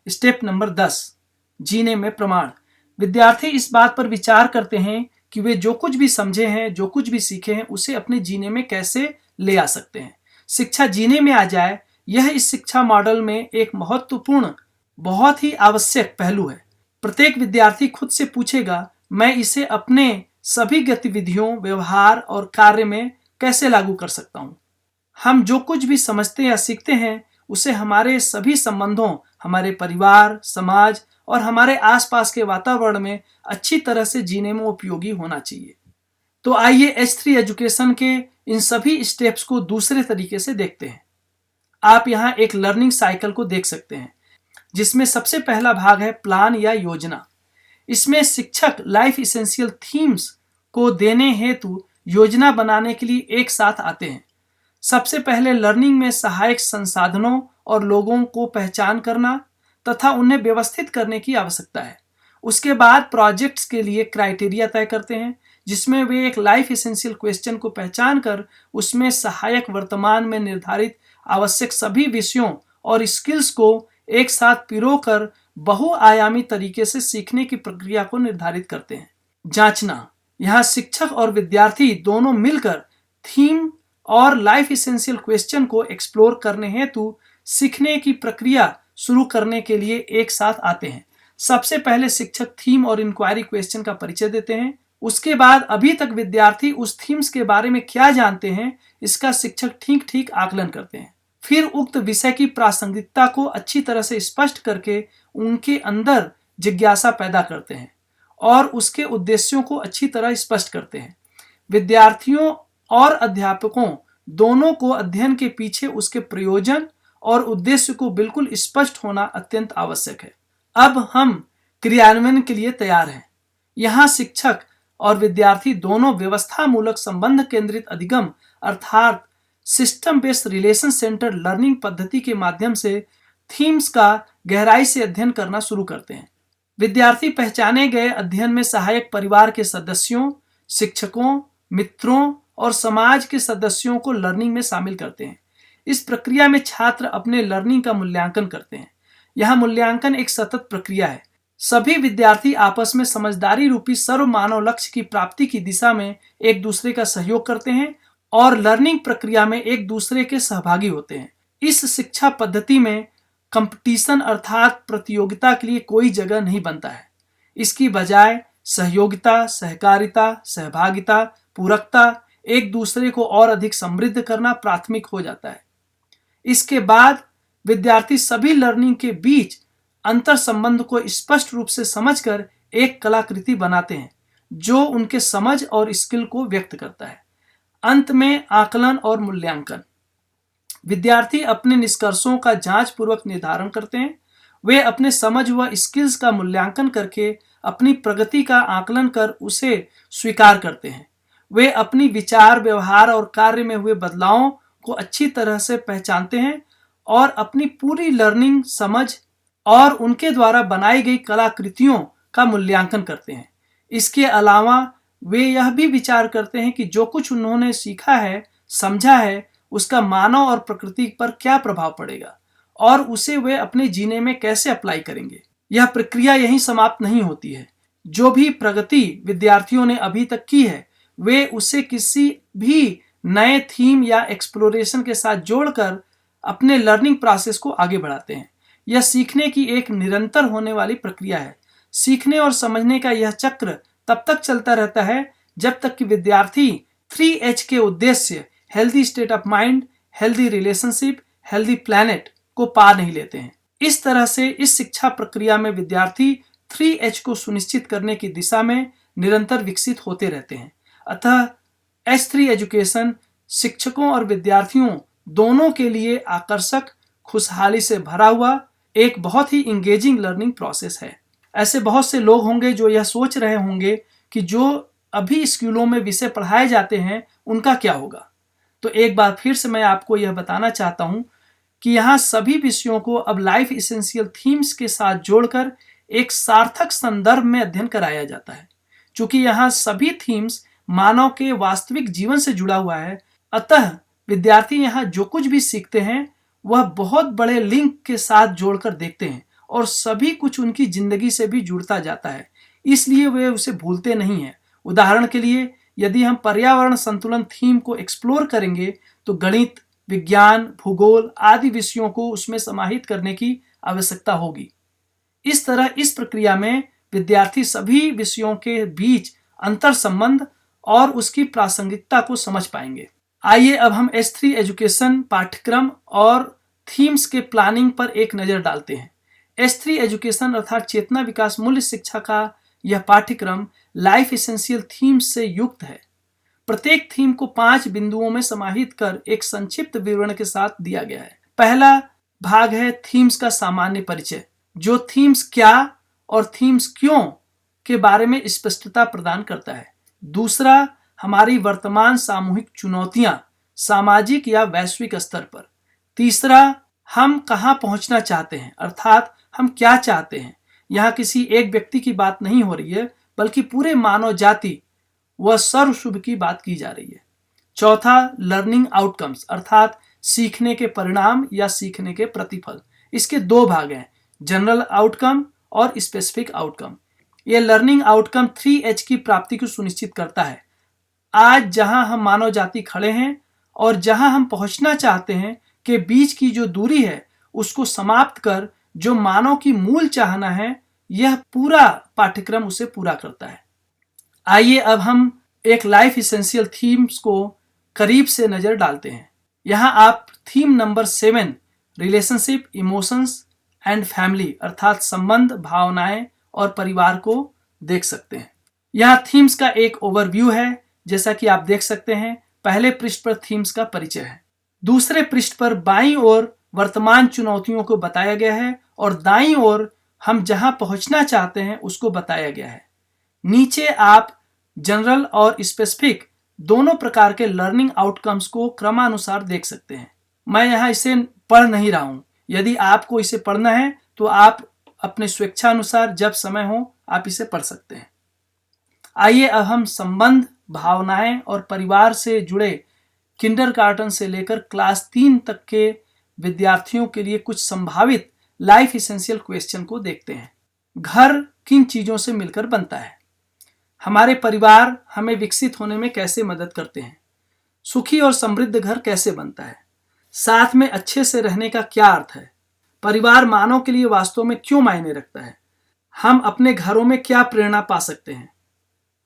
स्टेप नंबर 10, जीने में प्रमाण। विद्यार्थी इस बात पर विचार करते हैं कि वे जो कुछ भी समझे हैं, जो कुछ भी सीखे हैं, उसे अपने जीने में कैसे ले आ सकते हैं। शिक्षा जीने में आ जाए, यह इस शिक्षा मॉडल में एक महत्वपूर्ण, बहुत ही आवश्यक पहलू है। प्रत्येक विद्यार्थी खुद से पूछेगा, मैं इसे अपने सभी गतिविधियों, व्यवहार और कार्य में कैसे लागू कर सकता हूँ। हम जो कुछ भी समझते या सीखते हैं उसे हमारे सभी संबंधों, हमारे परिवार, समाज और हमारे आसपास के वातावरण में अच्छी तरह से जीने में उपयोगी होना चाहिए। तो आइए H3 एजुकेशन के इन सभी स्टेप्स को दूसरे तरीके से देखते हैं। आप यहाँ एक लर्निंग साइकिल को देख सकते हैं, जिसमें सबसे पहला भाग है प्लान या योजना। इसमें शिक्षक लाइफ एसेंशियल थीम्स को देने हेतु योजना बनाने के लिए एक साथ आते हैं। सबसे पहले लर्निंग में सहायक संसाधनों और लोगों को पहचान करना तथा उन्हें व्यवस्थित करने की आवश्यकता है। उसके बाद प्रोजेक्ट्स के लिए क्राइटेरिया तय करते हैं, जिसमें वे एक लाइफ एसेंशियल क्वेश्चन को पहचान कर उसमें सहायक वर्तमान में निर्धारित आवश्यक सभी विषयों और स्किल्स को एक साथ पिरोकर बहुआयामी तरीके से सीखने की प्रक्रिया को निर्धारित करते हैं। जांचना, यहाँ शिक्षक और विद्यार्थी दोनों मिलकर थीम और लाइफ एसेंशियल क्वेश्चन को एक्सप्लोर करने हेतु सीखने की प्रक्रिया शुरू करने के लिए एक साथ आते हैं। सबसे पहले शिक्षक थीम और इंक्वायरी क्वेश्चन का परिचय देते हैं। उसके बाद अभी तक विद्यार्थी उस थीम्स के बारे में क्या जानते हैं, इसका शिक्षक ठीक ठीक आकलन करते हैं। फिर उक्त विषय की प्रासंगिकता को अच्छी तरह से स्पष्ट करके उनके अंदर जिज्ञासा पैदा करते हैं और उसके उद्देश्यों को अच्छी तरह स्पष्ट करते हैं। विद्यार्थियों और अध्यापकों दोनों को अध्ययन के पीछे उसके प्रयोजन और उद्देश्य को बिल्कुल स्पष्ट होना अत्यंत आवश्यक है। अब हम क्रियान्वयन के लिए तैयार हैं। यहाँ शिक्षक और विद्यार्थी दोनों व्यवस्था मूलक संबंध केंद्रित अधिगम अर्थात system based relation centre learning पद्धति के माध्यम से थीम्स का गहराई से अध्ययन करना शुरू करते हैं। विद्यार्थी पहचाने गए अध्ययन में सहायक परिवार के सदस्यों, शिक्षकों, मित्रों और समाज के सदस्यों को लर्निंग में शामिल करते हैं। इस प्रक्रिया में छात्र अपने लर्निंग का मूल्यांकन करते हैं। यह मूल्यांकन एक सतत प्रक्रिया है। सभी विद्यार्थी आपस में समझदारी रूपी सर्व मानव लक्ष्य की प्राप्ति की दिशा में एक दूसरे का सहयोग करते हैं और लर्निंग प्रक्रिया में एक दूसरे के सहभागी होते हैं। इस शिक्षा पद्धति में कंपटीशन अर्थात प्रतियोगिता के लिए कोई जगह नहीं बनता है। इसकी बजाय सहयोगिता, सहकारिता, सहभागिता, पूरकता एक दूसरे को और अधिक समृद्ध करना प्राथमिक हो जाता है। इसके बाद विद्यार्थी सभी लर्निंग के बीच अंतर संबंध को स्पष्ट रूप से समझकर एक कलाकृति बनाते हैं जो उनके समझ और स्किल को व्यक्त करता है। अंत में आकलन और मूल्यांकन। विद्यार्थी अपने निष्कर्षों का जांच पूर्वक निर्धारण करते हैं। वे अपने समझ व स्किल्स का मूल्यांकन करके अपनी प्रगति का आकलन कर उसे स्वीकार करते हैं। वे अपनी विचार, व्यवहार और कार्य में हुए बदलावों को अच्छी तरह से पहचानते हैं और अपनी पूरी लर्निंग समझ और उनके द्वारा बनाई गई कलाकृतियों का मूल्यांकन करते हैं। इसके अलावा वे यह भी विचार करते हैं कि जो कुछ उन्होंने सीखा है, समझा है, उसका मानव और प्रकृति पर क्या प्रभाव पड़ेगा और उसे वे अपने जीने में कैसे अप्लाई करेंगे। यह प्रक्रिया यहीं समाप्त नहीं होती है। जो भी प्रगति विद्यार्थियों ने अभी तक की है, वे उसे किसी भी नए थीम या एक्सप्लोरेशन के साथ जोड़कर अपने लर्निंग प्रोसेस को आगे बढ़ाते हैं। यह सीखने की एक निरंतर होने वाली प्रक्रिया है। सीखने और समझने का यह चक्र तब तक चलता रहता है जब तक कि विद्यार्थी 3H के उद्देश्य healthy state of mind, healthy relationship, healthy planet को पा नहीं लेते हैं। इस तरह से इस शिक्षा प्रक्रिया में विद्यार्थी 3H को सुनिश्चित करने की दिशा में निरंतर विकसित होते रहते हैं। अतः H3 एजुकेशन शिक्षकों और विद्यार्थियों दोनों के लिए आकर्षक, खुशहाली से भरा हुआ एक बहुत ही इंगेजिंग लर्निंग प्रोसेस है। ऐसे बहुत से लोग होंगे जो यह सोच रहे होंगे कि जो अभी स्कूलों में विषय पढ़ाए जाते हैं उनका क्या होगा। तो एक बार फिर से मैं आपको यह बताना चाहता हूं कि यहाँ सभी विषयों को अब लाइफ इसेंशियल थीम्स के साथ जोड़कर एक सार्थक संदर्भ में अध्ययन कराया जाता है। चूंकि यहाँ सभी थीम्स मानव के वास्तविक जीवन से जुड़ा हुआ है, अतः विद्यार्थी यहाँ जो कुछ भी सीखते हैं वह बहुत बड़े लिंक के साथ जोड़कर देखते हैं और सभी कुछ उनकी जिंदगी से भी जुड़ता जाता है, इसलिए वे उसे भूलते नहीं हैं। उदाहरण के लिए यदि हम पर्यावरण संतुलन थीम को एक्सप्लोर करेंगे तो गणित, विज्ञान, भूगोल आदि विषयों को उसमें समाहित करने की आवश्यकता होगी। इस तरह इस प्रक्रिया में विद्यार्थी सभी विषयों के बीच अंतर संबंध और उसकी प्रासंगिकता को समझ पाएंगे। आइए अब हम H3 एजुकेशन पाठ्यक्रम और थीम्स के प्लानिंग पर एक नज़र डालते हैं। H3 एजुकेशन अर्थात चेतना विकास मूल्य शिक्षा का यह पाठ्यक्रम लाइफ एसेंशियल थीम्स से युक्त है। प्रत्येक थीम को 5 बिंदुओं में समाहित कर एक संक्षिप्त विवरण के साथ दिया गया है। पहला भाग है थीम्स का सामान्य परिचय, जो थीम्स क्या और थीम्स क्यों के बारे में स्पष्टता प्रदान करता है। दूसरा, हमारी वर्तमान सामूहिक चुनौतियां सामाजिक या वैश्विक स्तर पर। तीसरा, हम कहां पहुंचना चाहते हैं, अर्थात हम क्या चाहते हैं। यहाँ किसी एक व्यक्ति की बात नहीं हो रही है, बल्कि पूरे मानव जाति व सर्वशुभ की बात की जा रही है। चौथा, लर्निंग आउटकम्स अर्थात सीखने के परिणाम या सीखने के प्रतिफल। इसके 2 भाग हैं, जनरल आउटकम और स्पेसिफिक आउटकम। यह लर्निंग आउटकम 3H की प्राप्ति को सुनिश्चित करता है। आज जहां हम मानव जाति खड़े हैं और जहां हम पहुंचना चाहते हैं के बीच की जो दूरी है, उसको समाप्त कर जो मानव की मूल चाहना है, यह पूरा पाठ्यक्रम उसे पूरा करता है। आइए अब हम एक लाइफ इसेंशियल थीम्स को करीब से नजर डालते हैं। यहाँ आप theme number 7 relationship, emotions and family अर्थात संबंध, भावनाएं और परिवार को देख सकते हैं। यहाँ थीम्स का एक ओवरव्यू है, जैसा कि आप देख सकते हैं। पहले पृष्ठ पर थीम्स का परिचय है, दूसरे पृष्ठ पर बाईं ओर वर्तमान चुनौतियों को बताया गया है और दाईं ओर हम जहां पहुंचना चाहते हैं उसको बताया गया है। नीचे आप जनरल और स्पेसिफिक दोनों प्रकार के लर्निंग आउटकम्स को क्रमानुसार देख सकते हैं। मैं यहाँ इसे पढ़ नहीं रहा हूँ। यदि आपको इसे पढ़ना है तो आप अपने स्वेच्छानुसार जब समय हो आप इसे पढ़ सकते हैं। आइए अब हम संबंध, भावनाएं और परिवार से जुड़े किंडरगार्टन से लेकर क्लास 3 तक के विद्यार्थियों के लिए कुछ संभावित लाइफ इसेंशियल क्वेश्चन को देखते हैं। घर किन चीजों से मिलकर बनता है? हमारे परिवार हमें विकसित होने में कैसे मदद करते हैं? सुखी और समृद्ध घर कैसे बनता है? साथ में अच्छे से रहने का क्या अर्थ है? परिवार मानव के लिए वास्तव में क्यों मायने रखता है? हम अपने घरों में क्या प्रेरणा पा सकते हैं?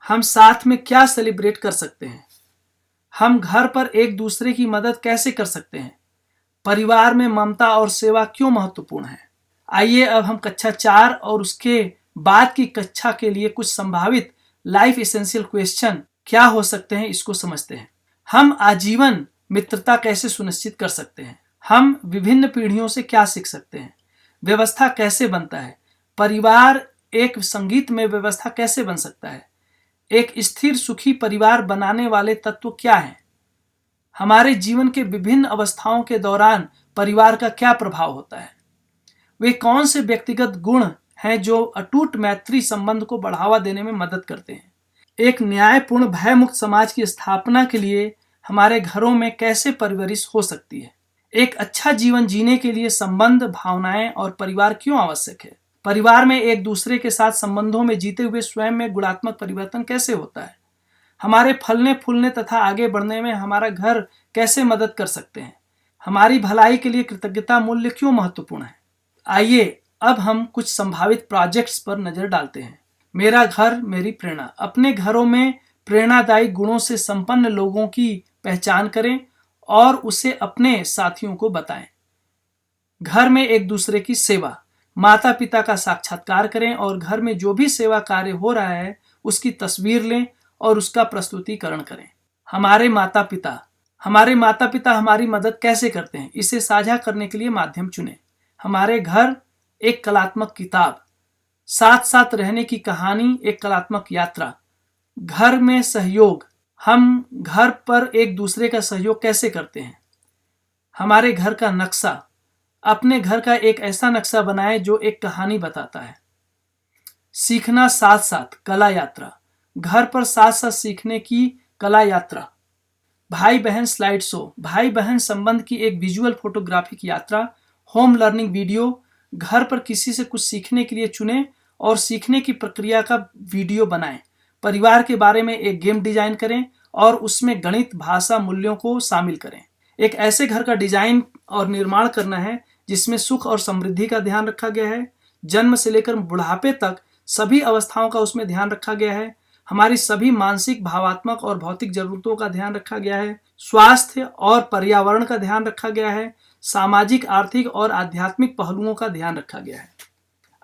हम साथ में क्या सेलिब्रेट कर सकते हैं? हम घर पर एक दूसरे की मदद कैसे कर सकते हैं? परिवार में ममता और सेवा क्यों महत्वपूर्ण है? आइए अब हम कक्षा 4 और उसके बाद की कक्षा के लिए कुछ संभावित लाइफ एसेंशियल क्वेश्चन क्या हो सकते हैं इसको समझते हैं। हम आजीवन मित्रता कैसे सुनिश्चित कर सकते हैं? हम विभिन्न पीढ़ियों से क्या सीख सकते हैं? व्यवस्था कैसे बनता है? परिवार एक संगीत में व्यवस्था कैसे बन सकता है? एक स्थिर सुखी परिवार बनाने वाले तत्व क्या हैं? हमारे जीवन के विभिन्न अवस्थाओं के दौरान परिवार का क्या प्रभाव होता है? वे कौन से व्यक्तिगत गुण हैं जो अटूट मैत्री संबंध को बढ़ावा देने में मदद करते हैं? एक न्यायपूर्ण भयमुक्त समाज की स्थापना के लिए हमारे घरों में कैसे परवरिश हो सकती है? एक अच्छा जीवन जीने के लिए संबंध, भावनाएं और परिवार क्यों आवश्यक है? परिवार में एक दूसरे के साथ संबंधों में जीते हुए स्वयं में गुणात्मक परिवर्तन कैसे होता है? हमारे फलने फूलने तथा आगे बढ़ने में हमारा घर कैसे मदद कर सकते हैं? हमारी भलाई के लिए कृतज्ञता मूल्य क्यों महत्वपूर्ण है? आइए अब हम कुछ संभावित प्रोजेक्ट्स पर नजर डालते हैं। मेरा घर मेरी प्रेरणा। अपने घरों में प्रेरणादायी गुणों से संपन्न लोगों की पहचान करें और उसे अपने साथियों को बताएं। घर में एक दूसरे की सेवा। माता पिता का साक्षात्कार करें और घर में जो भी सेवा कार्य हो रहा है उसकी तस्वीर लें और उसका प्रस्तुतिकरण करें। हमारे माता पिता हमारी मदद कैसे करते हैं, इसे साझा करने के लिए माध्यम चुनें। हमारे घर एक कलात्मक किताब। साथ साथ रहने की कहानी एक कलात्मक यात्रा। घर में सहयोग। हम घर पर एक दूसरे का सहयोग कैसे करते हैं? हमारे घर का नक्शा। अपने घर का एक ऐसा नक्शा बनाएं जो एक कहानी बताता है। सीखना साथ साथ कला यात्रा। घर पर साथ साथ सीखने की कला यात्रा। भाई बहन स्लाइड शो। भाई बहन संबंध की एक विजुअल फोटोग्राफिक यात्रा। Home learning video. घर पर किसी से कुछ सीखने के लिए चुनें और सीखने की प्रक्रिया का वीडियो बनाएं। परिवार के बारे में एक गेम डिजाइन करें और उसमें गणित, भाषा, मूल्यों को शामिल करें। एक ऐसे घर का डिजाइन और निर्माण करना है जिसमें सुख और समृद्धि का ध्यान रखा गया है। जन्म से लेकर बुढ़ापे तक सभी अवस्थाओं का उसमें ध्यान रखा गया है। हमारी सभी मानसिक, भावात्मक और भौतिक जरूरतों का ध्यान रखा गया है। स्वास्थ्य और पर्यावरण का ध्यान रखा गया है। सामाजिक, आर्थिक और आध्यात्मिक पहलुओं का ध्यान रखा गया है।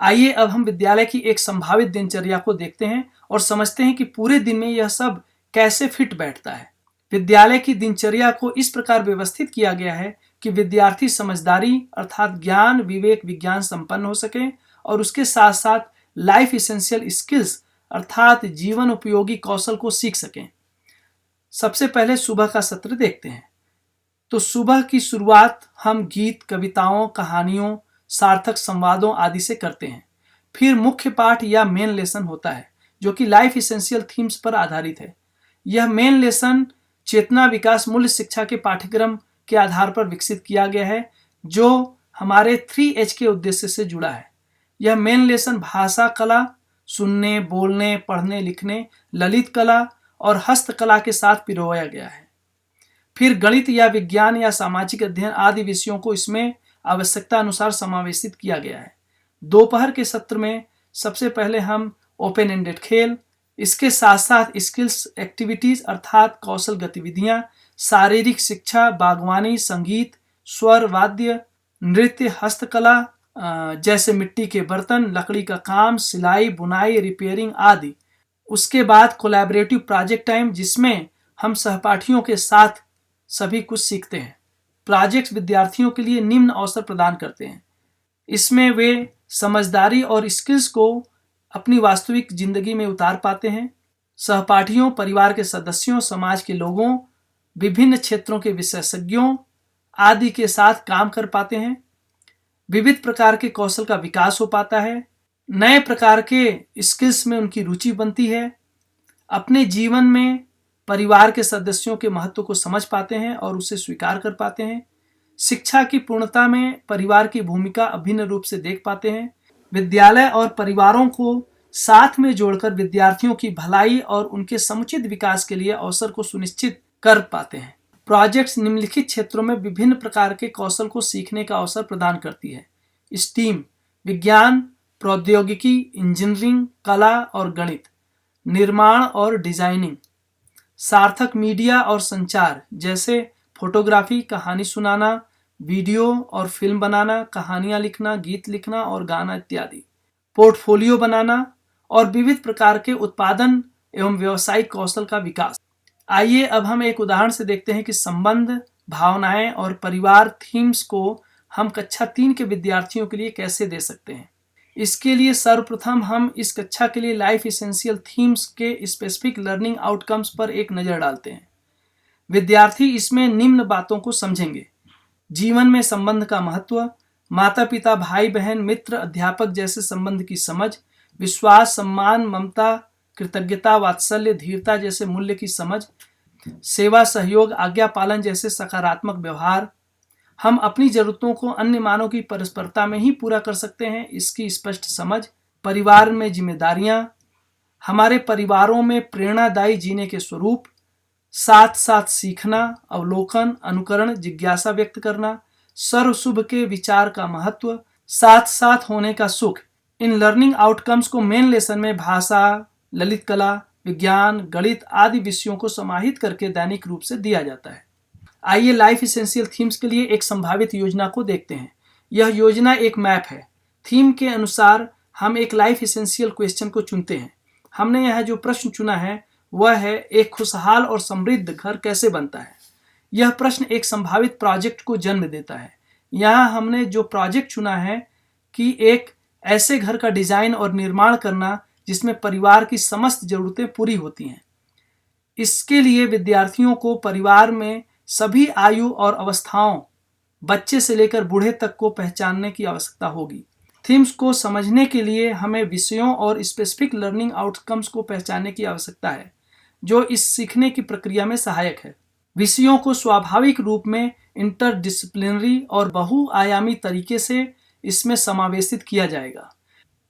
आइए अब हम विद्यालय की एक संभावित दिनचर्या को देखते हैं और समझते हैं कि पूरे दिन में यह सब कैसे फिट बैठता है। विद्यालय की दिनचर्या को इस प्रकार व्यवस्थित किया गया है कि विद्यार्थी समझदारी अर्थात ज्ञान, विवेक, विज्ञान संपन्न हो सके और उसके साथ साथ लाइफ इसेंशियल स्किल्स अर्थात जीवन उपयोगी कौशल को सीख सकें। सबसे पहले सुबह का सत्र देखते हैं। तो सुबह की शुरुआत हम गीत, कविताओं, कहानियों, सार्थक संवादों आदि से करते हैं। फिर मुख्य पाठ या मेन लेसन होता है जो कि लाइफ इसेंशियल थीम्स पर आधारित है। यह मेन लेसन चेतना विकास मूल्य शिक्षा के पाठ्यक्रम के आधार पर विकसित किया गया है जो हमारे 3H के उद्देश्य से जुड़ा है। यह मेन लेसन भाषा कला, सुनने, बोलने, पढ़ने, लिखने, ललित कला और हस्तकला के साथ पिरोया गया है। फिर गणित या विज्ञान या सामाजिक अध्ययन आदि विषयों को इसमें आवश्यकता अनुसार समावेशित किया गया है। दोपहर के सत्र में सबसे पहले हम ओपन एंडेड खेल, इसके साथ साथ स्किल्स एक्टिविटीज अर्थात कौशल गतिविधियां, शारीरिक शिक्षा, बागवानी, संगीत, स्वर, वाद्य, नृत्य, हस्तकला जैसे मिट्टी के बर्तन, लकड़ी का काम, सिलाई, बुनाई, रिपेयरिंग आदि। उसके बाद कोलैबोरेटिव प्रोजेक्ट टाइम जिसमें हम सहपाठियों के साथ सभी कुछ सीखते हैं। प्रोजेक्ट्स विद्यार्थियों के लिए निम्न अवसर प्रदान करते हैं। इसमें वे समझदारी और स्किल्स को अपनी वास्तविक जिंदगी में उतार पाते हैं। सहपाठियों, परिवार के सदस्यों, समाज के लोगों, विभिन्न क्षेत्रों के विशेषज्ञों आदि के साथ काम कर पाते हैं। विविध प्रकार के कौशल का विकास हो पाता है। नए प्रकार के स्किल्स में उनकी रुचि बनती है। अपने जीवन में परिवार के सदस्यों के महत्व को समझ पाते हैं और उसे स्वीकार कर पाते हैं। शिक्षा की पूर्णता में परिवार की भूमिका अभिन्न रूप से देख पाते हैं। विद्यालय और परिवारों को साथ में जोड़कर विद्यार्थियों की भलाई और उनके समुचित विकास के लिए अवसर को सुनिश्चित कर पाते हैं। प्रोजेक्ट्स निम्नलिखित क्षेत्रों में विभिन्न प्रकार के कौशल को सीखने का अवसर प्रदान करती है। स्टीम विज्ञान, प्रौद्योगिकी, इंजीनियरिंग, कला और गणित, निर्माण और डिजाइनिंग, सार्थक मीडिया और संचार जैसे फोटोग्राफी, कहानी सुनाना, वीडियो और फिल्म बनाना, कहानियां लिखना, गीत लिखना और गाना इत्यादि। पोर्टफोलियो बनाना और विविध प्रकार के उत्पादन एवं व्यावसायिक कौशल का विकास। आइए अब हम एक उदाहरण से देखते हैं कि संबंध, भावनाएं और परिवार थीम्स को हम कक्षा 3 के विद्यार्थियों के लिए कैसे दे सकते हैं। इसके लिए सर्वप्रथम हम इस कक्षा के लिए लाइफ एसेंशियल थीम्स के स्पेसिफिक लर्निंग आउटकम्स पर एक नज़र डालते हैं। विद्यार्थी इसमें निम्न बातों को समझेंगे: जीवन में संबंध का महत्व, माता पिता, भाई बहन, मित्र, अध्यापक जैसे संबंध की समझ, विश्वास, सम्मान, ममता, कृतज्ञता, वात्सल्य, धीरता जैसे मूल्य की समझ, सेवा, सहयोग, आज्ञा पालन जैसे सकारात्मक व्यवहार। हम अपनी जरूरतों को अन्य मानव की परस्परता में ही पूरा कर सकते हैं, इसकी स्पष्ट समझ। परिवार में जिम्मेदारियां, हमारे परिवारों में प्रेरणादायी जीने के स्वरूप, साथ साथ सीखना, अवलोकन, अनुकरण, जिज्ञासा व्यक्त करना, सर्वशुभ के विचार का महत्व, साथ साथ होने का सुख। इन लर्निंग आउटकम्स को मेन लेसन में भाषा, ललित कला, विज्ञान, गणित आदि विषयों को समाहित करके दैनिक रूप से दिया जाता है। आइए लाइफ एसेंशियल थीम्स के लिए एक संभावित योजना को देखते हैं। यह योजना एक मैप है। थीम के अनुसार हम एक लाइफ एसेंशियल क्वेश्चन को चुनते हैं। हमने यह जो प्रश्न चुना है वह है, एक खुशहाल और समृद्ध घर कैसे बनता है। यह प्रश्न एक संभावित प्रोजेक्ट को जन्म देता है। यहाँ हमने जो प्रोजेक्ट चुना है कि एक ऐसे घर का डिजाइन और निर्माण करना जिसमें परिवार की समस्त जरूरतें पूरी होती हैं। इसके लिए विद्यार्थियों को परिवार में सभी आयु और अवस्थाओं, बच्चे से लेकर बूढ़े तक को पहचानने की आवश्यकता होगी। थीम्स को समझने के लिए हमें विषयों और स्पेसिफिक लर्निंग आउटकम्स को पहचानने की आवश्यकता है जो इस सीखने की प्रक्रिया में सहायक है। विषयों को स्वाभाविक रूप में इंटरडिसिप्लिनरी और बहुआयामी तरीके से इसमें समावेशित किया जाएगा।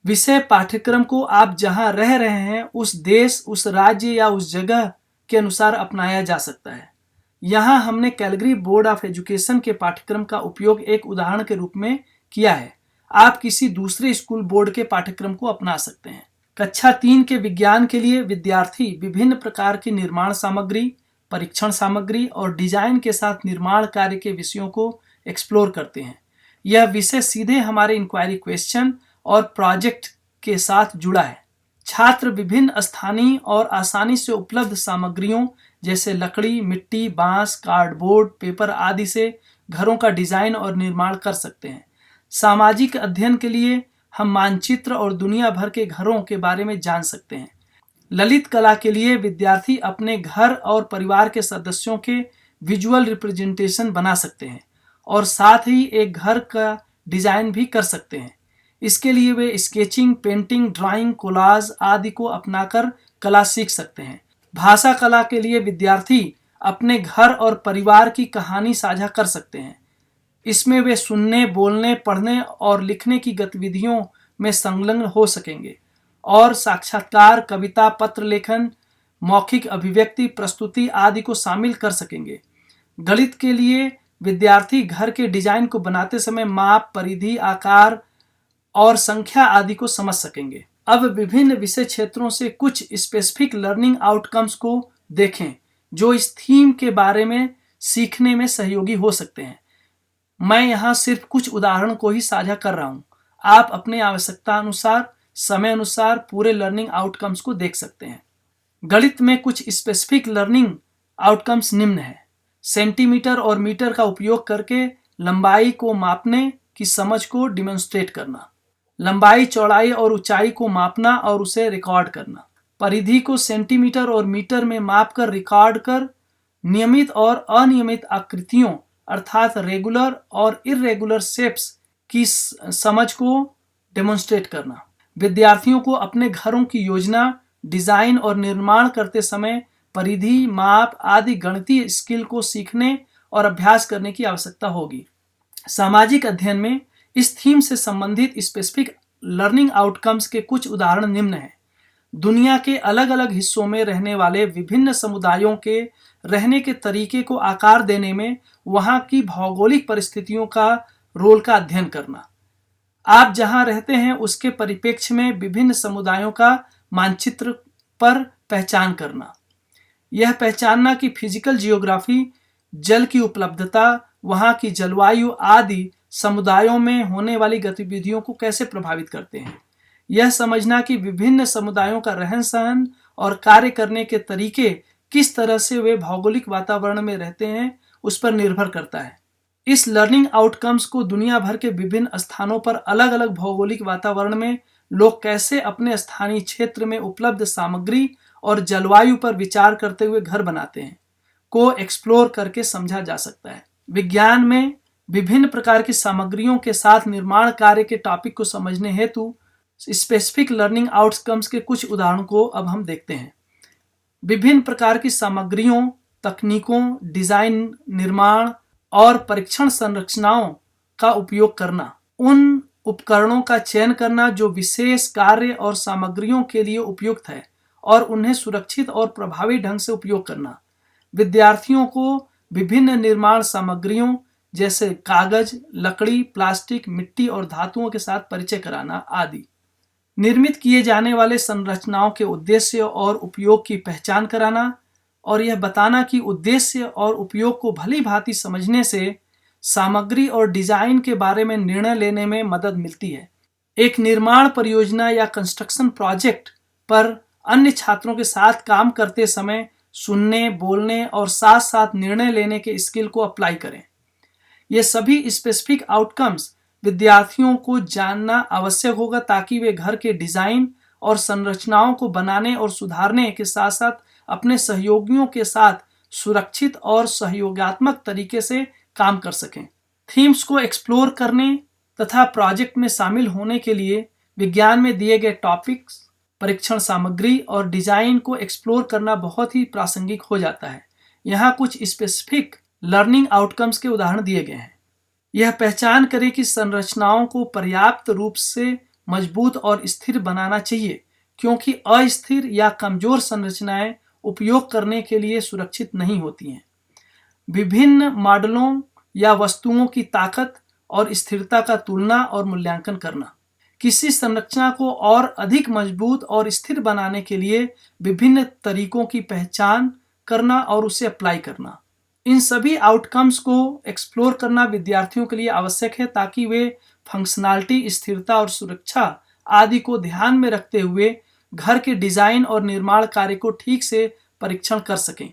विषय पाठ्यक्रम को आप जहां रह रहे हैं उस देश, उस राज्य या उस जगह के अनुसार अपनाया जा सकता है। यहाँ हमने कैलगरी बोर्ड ऑफ एजुकेशन के पाठ्यक्रम का उपयोग एक उदाहरण के रूप में किया है। आप किसी दूसरे स्कूल बोर्ड के पाठ्यक्रम को अपना सकते हैं। कक्षा 3 के विज्ञान के लिए विद्यार्थी विभिन्न प्रकार की निर्माण सामग्री, परीक्षण सामग्री और डिजाइन के साथ निर्माण कार्य के विषयों को एक्सप्लोर करते हैं। यह विषय सीधे हमारे इंक्वायरी क्वेश्चन और प्रोजेक्ट के साथ जुड़ा है। छात्र विभिन्न स्थानीय और आसानी से उपलब्ध सामग्रियों जैसे लकड़ी, मिट्टी, बांस, कार्डबोर्ड, पेपर आदि से घरों का डिजाइन और निर्माण कर सकते हैं। सामाजिक अध्ययन के लिए हम मानचित्र और दुनिया भर के घरों के बारे में जान सकते हैं। ललित कला के लिए विद्यार्थी अपने घर और परिवार के सदस्यों के विजुअल रिप्रेजेंटेशन बना सकते हैं और साथ ही एक घर का डिजाइन भी कर सकते हैं। इसके लिए वे स्केचिंग, पेंटिंग, ड्राइंग, कोलाज आदि को अपनाकर कला सीख सकते हैं। भाषा कला के लिए विद्यार्थी अपने घर और परिवार की कहानी साझा कर सकते हैं। इसमें वे सुनने, बोलने, पढ़ने और लिखने की गतिविधियों में संलग्न हो सकेंगे और साक्षात्कार, कविता, पत्र लेखन, मौखिक अभिव्यक्ति, प्रस्तुति आदि को शामिल कर सकेंगे। गणित के लिए विद्यार्थी घर के डिजाइन को बनाते समय माप, परिधि, आकार और संख्या आदि को समझ सकेंगे। अब विभिन्न विषय क्षेत्रों से कुछ स्पेसिफिक लर्निंग आउटकम्स को देखें जो इस थीम के बारे में सीखने में सहयोगी हो सकते हैं। मैं यहाँ सिर्फ कुछ उदाहरण को ही साझा कर रहा हूँ। आप अपने आवश्यकता अनुसार, समय अनुसार पूरे लर्निंग आउटकम्स को देख सकते हैं। गणित में कुछ स्पेसिफिक लर्निंग आउटकम्स निम्न है। सेंटीमीटर और मीटर का उपयोग करके लंबाई को मापने की समझ को डिमॉन्स्ट्रेट करना, लंबाई, चौड़ाई और ऊंचाई को मापना और उसे रिकॉर्ड करना, परिधि को सेंटीमीटर और मीटर में मापकर रिकॉर्ड कर नियमित और अनियमित आकृतियों अर्थात रेगुलर और इर्रेगुलर शेप्स की समझ को डेमोन्स्ट्रेट करना। विद्यार्थियों को अपने घरों की योजना, डिजाइन और निर्माण करते समय परिधि, माप आदि गणितीय स्किल को सीखने और अभ्यास करने की आवश्यकता होगी। सामाजिक अध्ययन में इस थीम से संबंधित स्पेसिफिक लर्निंग आउटकम्स के कुछ उदाहरण निम्न हैं। दुनिया के अलग अलग हिस्सों में रहने वाले विभिन्न समुदायों के रहने के तरीके को आकार देने में वहाँ की भौगोलिक परिस्थितियों का रोल का अध्ययन करना। आप जहाँ रहते हैं उसके परिप्रेक्ष्य में विभिन्न समुदायों का मानचित्र पर पहचान करना। यह पहचानना कि फिजिकल जियोग्राफी, जल की उपलब्धता, वहाँ की जलवायु आदि समुदायों में होने वाली गतिविधियों को कैसे प्रभावित करते हैं। यह समझना कि विभिन्न समुदायों का रहन सहन और कार्य करने के तरीके किस तरह से वे भौगोलिक वातावरण में रहते हैं उस पर निर्भर करता है। इस लर्निंग आउटकम्स को दुनिया भर के विभिन्न स्थानों पर अलग अलग भौगोलिक वातावरण में लोग कैसे अपने स्थानीय क्षेत्र में उपलब्ध सामग्री और जलवायु पर विचार करते हुए घर बनाते हैं को एक्सप्लोर करके समझा जा सकता है। विज्ञान में विभिन्न प्रकार की सामग्रियों के साथ निर्माण कार्य के टॉपिक को समझने हेतु स्पेसिफिक लर्निंग आउटकम्स के कुछ उदाहरणों को अब हम देखते हैं। विभिन्न प्रकार की सामग्रियों, तकनीकों, डिजाइन, निर्माण और परीक्षण संरचनाओं का उपयोग करना, उन उपकरणों का चयन करना जो विशेष कार्य और सामग्रियों के लिए उपयुक्त है और उन्हें सुरक्षित और प्रभावी ढंग से उपयोग करना। विद्यार्थियों को विभिन्न निर्माण सामग्रियों जैसे कागज, लकड़ी, प्लास्टिक, मिट्टी और धातुओं के साथ परिचय कराना आदि। निर्मित किए जाने वाले संरचनाओं के उद्देश्य और उपयोग की पहचान कराना और यह बताना कि उद्देश्य और उपयोग को भली भांति समझने से सामग्री और डिजाइन के बारे में निर्णय लेने में मदद मिलती है। एक निर्माण परियोजना या कंस्ट्रक्शन प्रोजेक्ट पर अन्य छात्रों के साथ काम करते समय सुनने, बोलने और साथ साथ निर्णय लेने के स्किल को अप्लाई करें। ये सभी स्पेसिफिक आउटकम्स विद्यार्थियों को जानना आवश्यक होगा ताकि वे घर के डिजाइन और संरचनाओं को बनाने और सुधारने के साथ साथ अपने सहयोगियों के साथ सुरक्षित और सहयोगात्मक तरीके से काम कर सकें। थीम्स को एक्सप्लोर करने तथा प्रोजेक्ट में शामिल होने के लिए विज्ञान में दिए गए टॉपिक्स, परीक्षण सामग्री और डिजाइन को एक्सप्लोर करना बहुत ही प्रासंगिक हो जाता है। यहाँ कुछ स्पेसिफिक लर्निंग आउटकम्स के उदाहरण दिए गए हैं। यह पहचान करें कि संरचनाओं को पर्याप्त रूप से मजबूत और स्थिर बनाना चाहिए क्योंकि अस्थिर या कमजोर संरचनाएं उपयोग करने के लिए सुरक्षित नहीं होती हैं। विभिन्न मॉडलों या वस्तुओं की ताकत और स्थिरता का तुलना और मूल्यांकन करना। किसी संरचना को और अधिक मजबूत और स्थिर बनाने के लिए विभिन्न तरीकों की पहचान करना और उसे अप्लाई करना। इन सभी आउटकम्स को एक्सप्लोर करना विद्यार्थियों के लिए आवश्यक है ताकि वे फंक्शनैलिटी, स्थिरता और सुरक्षा आदि को ध्यान में रखते हुए घर के डिजाइन और निर्माण कार्य को ठीक से परीक्षण कर सकें।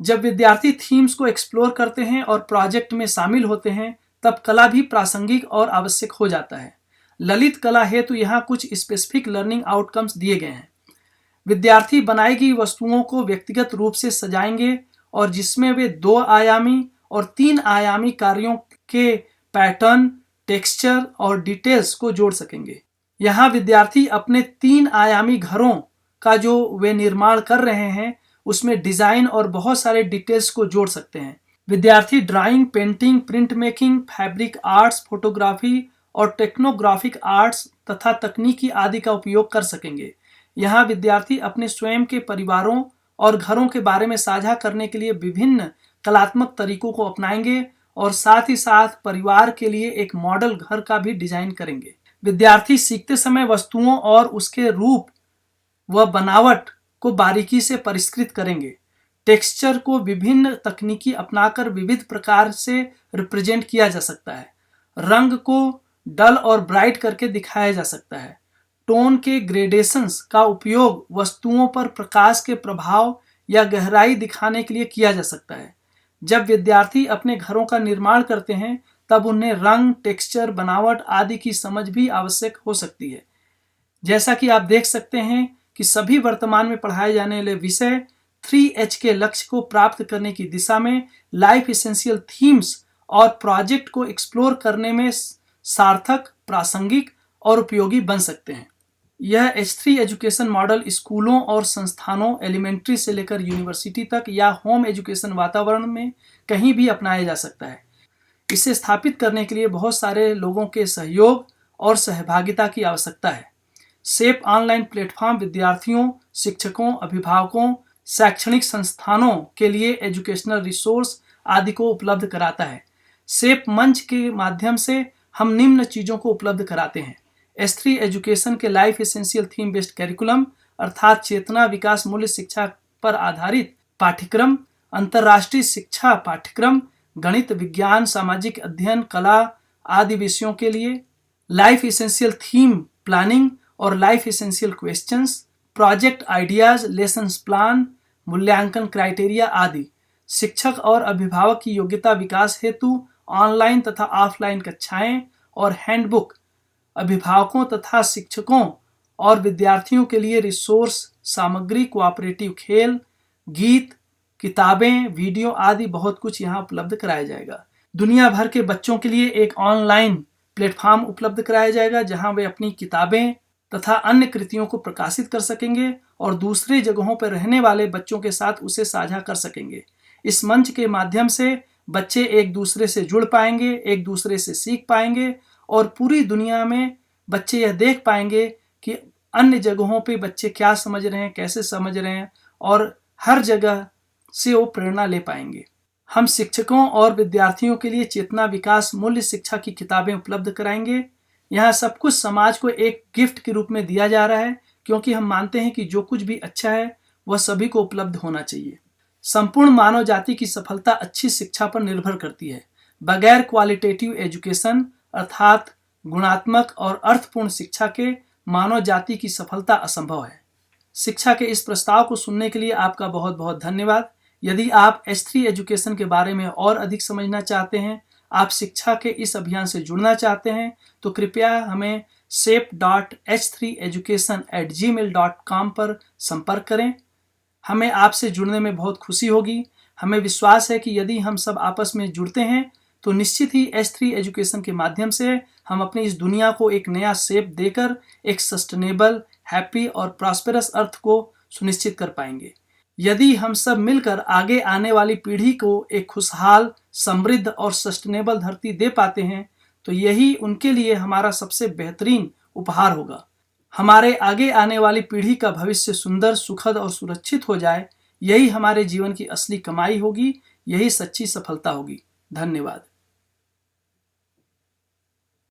जब विद्यार्थी थीम्स को एक्सप्लोर करते हैं और प्रोजेक्ट में शामिल होते हैं तब कला भी प्रासंगिक और आवश्यक हो जाता है। ललित कला हेतु यहाँ कुछ स्पेसिफिक लर्निंग आउटकम्स दिए गए हैं। विद्यार्थी बनाई गई वस्तुओं को व्यक्तिगत रूप से सजाएंगे और जिसमें वे 2 आयामी और 3 आयामी कार्यों के पैटर्न, टेक्सचर और डिटेल्स को जोड़ सकेंगे। यहाँ विद्यार्थी अपने 3 आयामी घरों का जो वे निर्माण कर रहे हैं उसमें डिजाइन और बहुत सारे डिटेल्स को जोड़ सकते हैं। विद्यार्थी drawing, painting, print making, fabric arts, photography और टेक्नोग्राफिक आर्ट्स तथा तकनीकी आदि का उपयोग कर सकेंगे। यहाँ विद्यार्थी अपने स्वयं के परिवारों और घरों के बारे में साझा करने के लिए विभिन्न कलात्मक तरीकों को अपनाएंगे और साथ ही साथ परिवार के लिए एक मॉडल घर का भी डिजाइन करेंगे। विद्यार्थी सीखते समय वस्तुओं और उसके रूप व बनावट को बारीकी से परिष्कृत करेंगे। टेक्सचर को विभिन्न तकनीकी अपनाकर विविध प्रकार से रिप्रेजेंट किया जा सकता है। रंग को डल और ब्राइट करके दिखाया जा सकता है। टोन के ग्रेडेशंस का उपयोग वस्तुओं पर प्रकाश के प्रभाव या गहराई दिखाने के लिए किया जा सकता है। जब विद्यार्थी अपने घरों का निर्माण करते हैं तब उन्हें रंग, टेक्सचर, बनावट आदि की समझ भी आवश्यक हो सकती है। जैसा कि आप देख सकते हैं कि सभी वर्तमान में पढ़ाए जाने वाले विषय 3H के लक्ष्य को प्राप्त करने की दिशा में लाइफ एसेंशियल थीम्स और प्रोजेक्ट को एक्सप्लोर करने में सार्थक, प्रासंगिक और उपयोगी बन सकते हैं। यह H3 एजुकेशन मॉडल स्कूलों और संस्थानों, एलिमेंट्री से लेकर यूनिवर्सिटी तक या होम एजुकेशन वातावरण में कहीं भी अपनाया जा सकता है। इसे स्थापित करने के लिए बहुत सारे लोगों के सहयोग और सहभागिता की आवश्यकता है। सेप ऑनलाइन प्लेटफॉर्म विद्यार्थियों, शिक्षकों, अभिभावकों, शैक्षणिक संस्थानों के लिए एजुकेशनल रिसोर्स आदि को उपलब्ध कराता है। सेप मंच के माध्यम से हम निम्न चीज़ों को उपलब्ध कराते हैं। H3 एजुकेशन के life essential theme based curriculum अर्थात चेतना, विकास, मूल्य शिक्षा पर आधारित पाठ्यक्रम, अंतर्राष्ट्रीय शिक्षा पाठ्यक्रम, गणित, विज्ञान, सामाजिक अध्ययन, कला आदि विषयों के लिए, लाइफ इसेंशियल थीम प्लानिंग और life essential questions, project ideas, lessons plan, मूल्यांकन क्राइटेरिया आदि। शिक्षक और अभिभावक की योग्यता विकास हेतु ऑनलाइन तथा ऑफलाइन कक्षाएं और हैंडबुक, अभिभावकों तथा शिक्षकों और विद्यार्थियों के लिए रिसोर्स सामग्री, कोऑपरेटिव खेल, गीत, किताबें, वीडियो आदि बहुत कुछ यहाँ उपलब्ध कराया जाएगा। दुनिया भर के बच्चों के लिए एक ऑनलाइन प्लेटफॉर्म उपलब्ध कराया जाएगा जहां वे अपनी किताबें तथा अन्य कृतियों को प्रकाशित कर सकेंगे और दूसरे जगहों पर रहने वाले बच्चों के साथ उसे साझा कर सकेंगे। इस मंच के माध्यम से बच्चे एक दूसरे से जुड़ पाएंगे, एक दूसरे से सीख पाएंगे और पूरी दुनिया में बच्चे यह देख पाएंगे कि अन्य जगहों पे बच्चे क्या समझ रहे हैं, कैसे समझ रहे हैं और हर जगह से वो प्रेरणा ले पाएंगे। हम शिक्षकों और विद्यार्थियों के लिए चेतना विकास मूल्य शिक्षा की किताबें उपलब्ध कराएंगे। यहाँ सब कुछ समाज को एक गिफ्ट के रूप में दिया जा रहा है क्योंकि हम मानते हैं कि जो कुछ भी अच्छा है वह सभी को उपलब्ध होना चाहिए। संपूर्ण मानव जाति की सफलता अच्छी शिक्षा पर निर्भर करती है। बगैर क्वालिटेटिव एजुकेशन अर्थात गुणात्मक और अर्थपूर्ण शिक्षा के मानव जाति की सफलता असंभव है। शिक्षा के इस प्रस्ताव को सुनने के लिए आपका बहुत बहुत धन्यवाद। यदि आप H3 एजुकेशन के बारे में और अधिक समझना चाहते हैं, आप शिक्षा के इस अभियान से जुड़ना चाहते हैं, तो कृपया हमें shape.h3education@gmail.com पर संपर्क करें। हमें आपसे जुड़ने में बहुत खुशी होगी। हमें विश्वास है कि यदि हम सब आपस में जुड़ते हैं तो निश्चित ही H3 एजुकेशन के माध्यम से हम अपनी इस दुनिया को एक नया शेप देकर एक सस्टेनेबल, हैप्पी और प्रॉस्पेरस अर्थ को सुनिश्चित कर पाएंगे। यदि हम सब मिलकर आगे आने वाली पीढ़ी को एक खुशहाल, समृद्ध और सस्टेनेबल धरती दे पाते हैं तो यही उनके लिए हमारा सबसे बेहतरीन उपहार होगा। हमारे आगे आने वाली पीढ़ी का भविष्य सुंदर, सुखद और सुरक्षित हो जाए, यही हमारे जीवन की असली कमाई होगी, यही सच्ची सफलता होगी। धन्यवाद।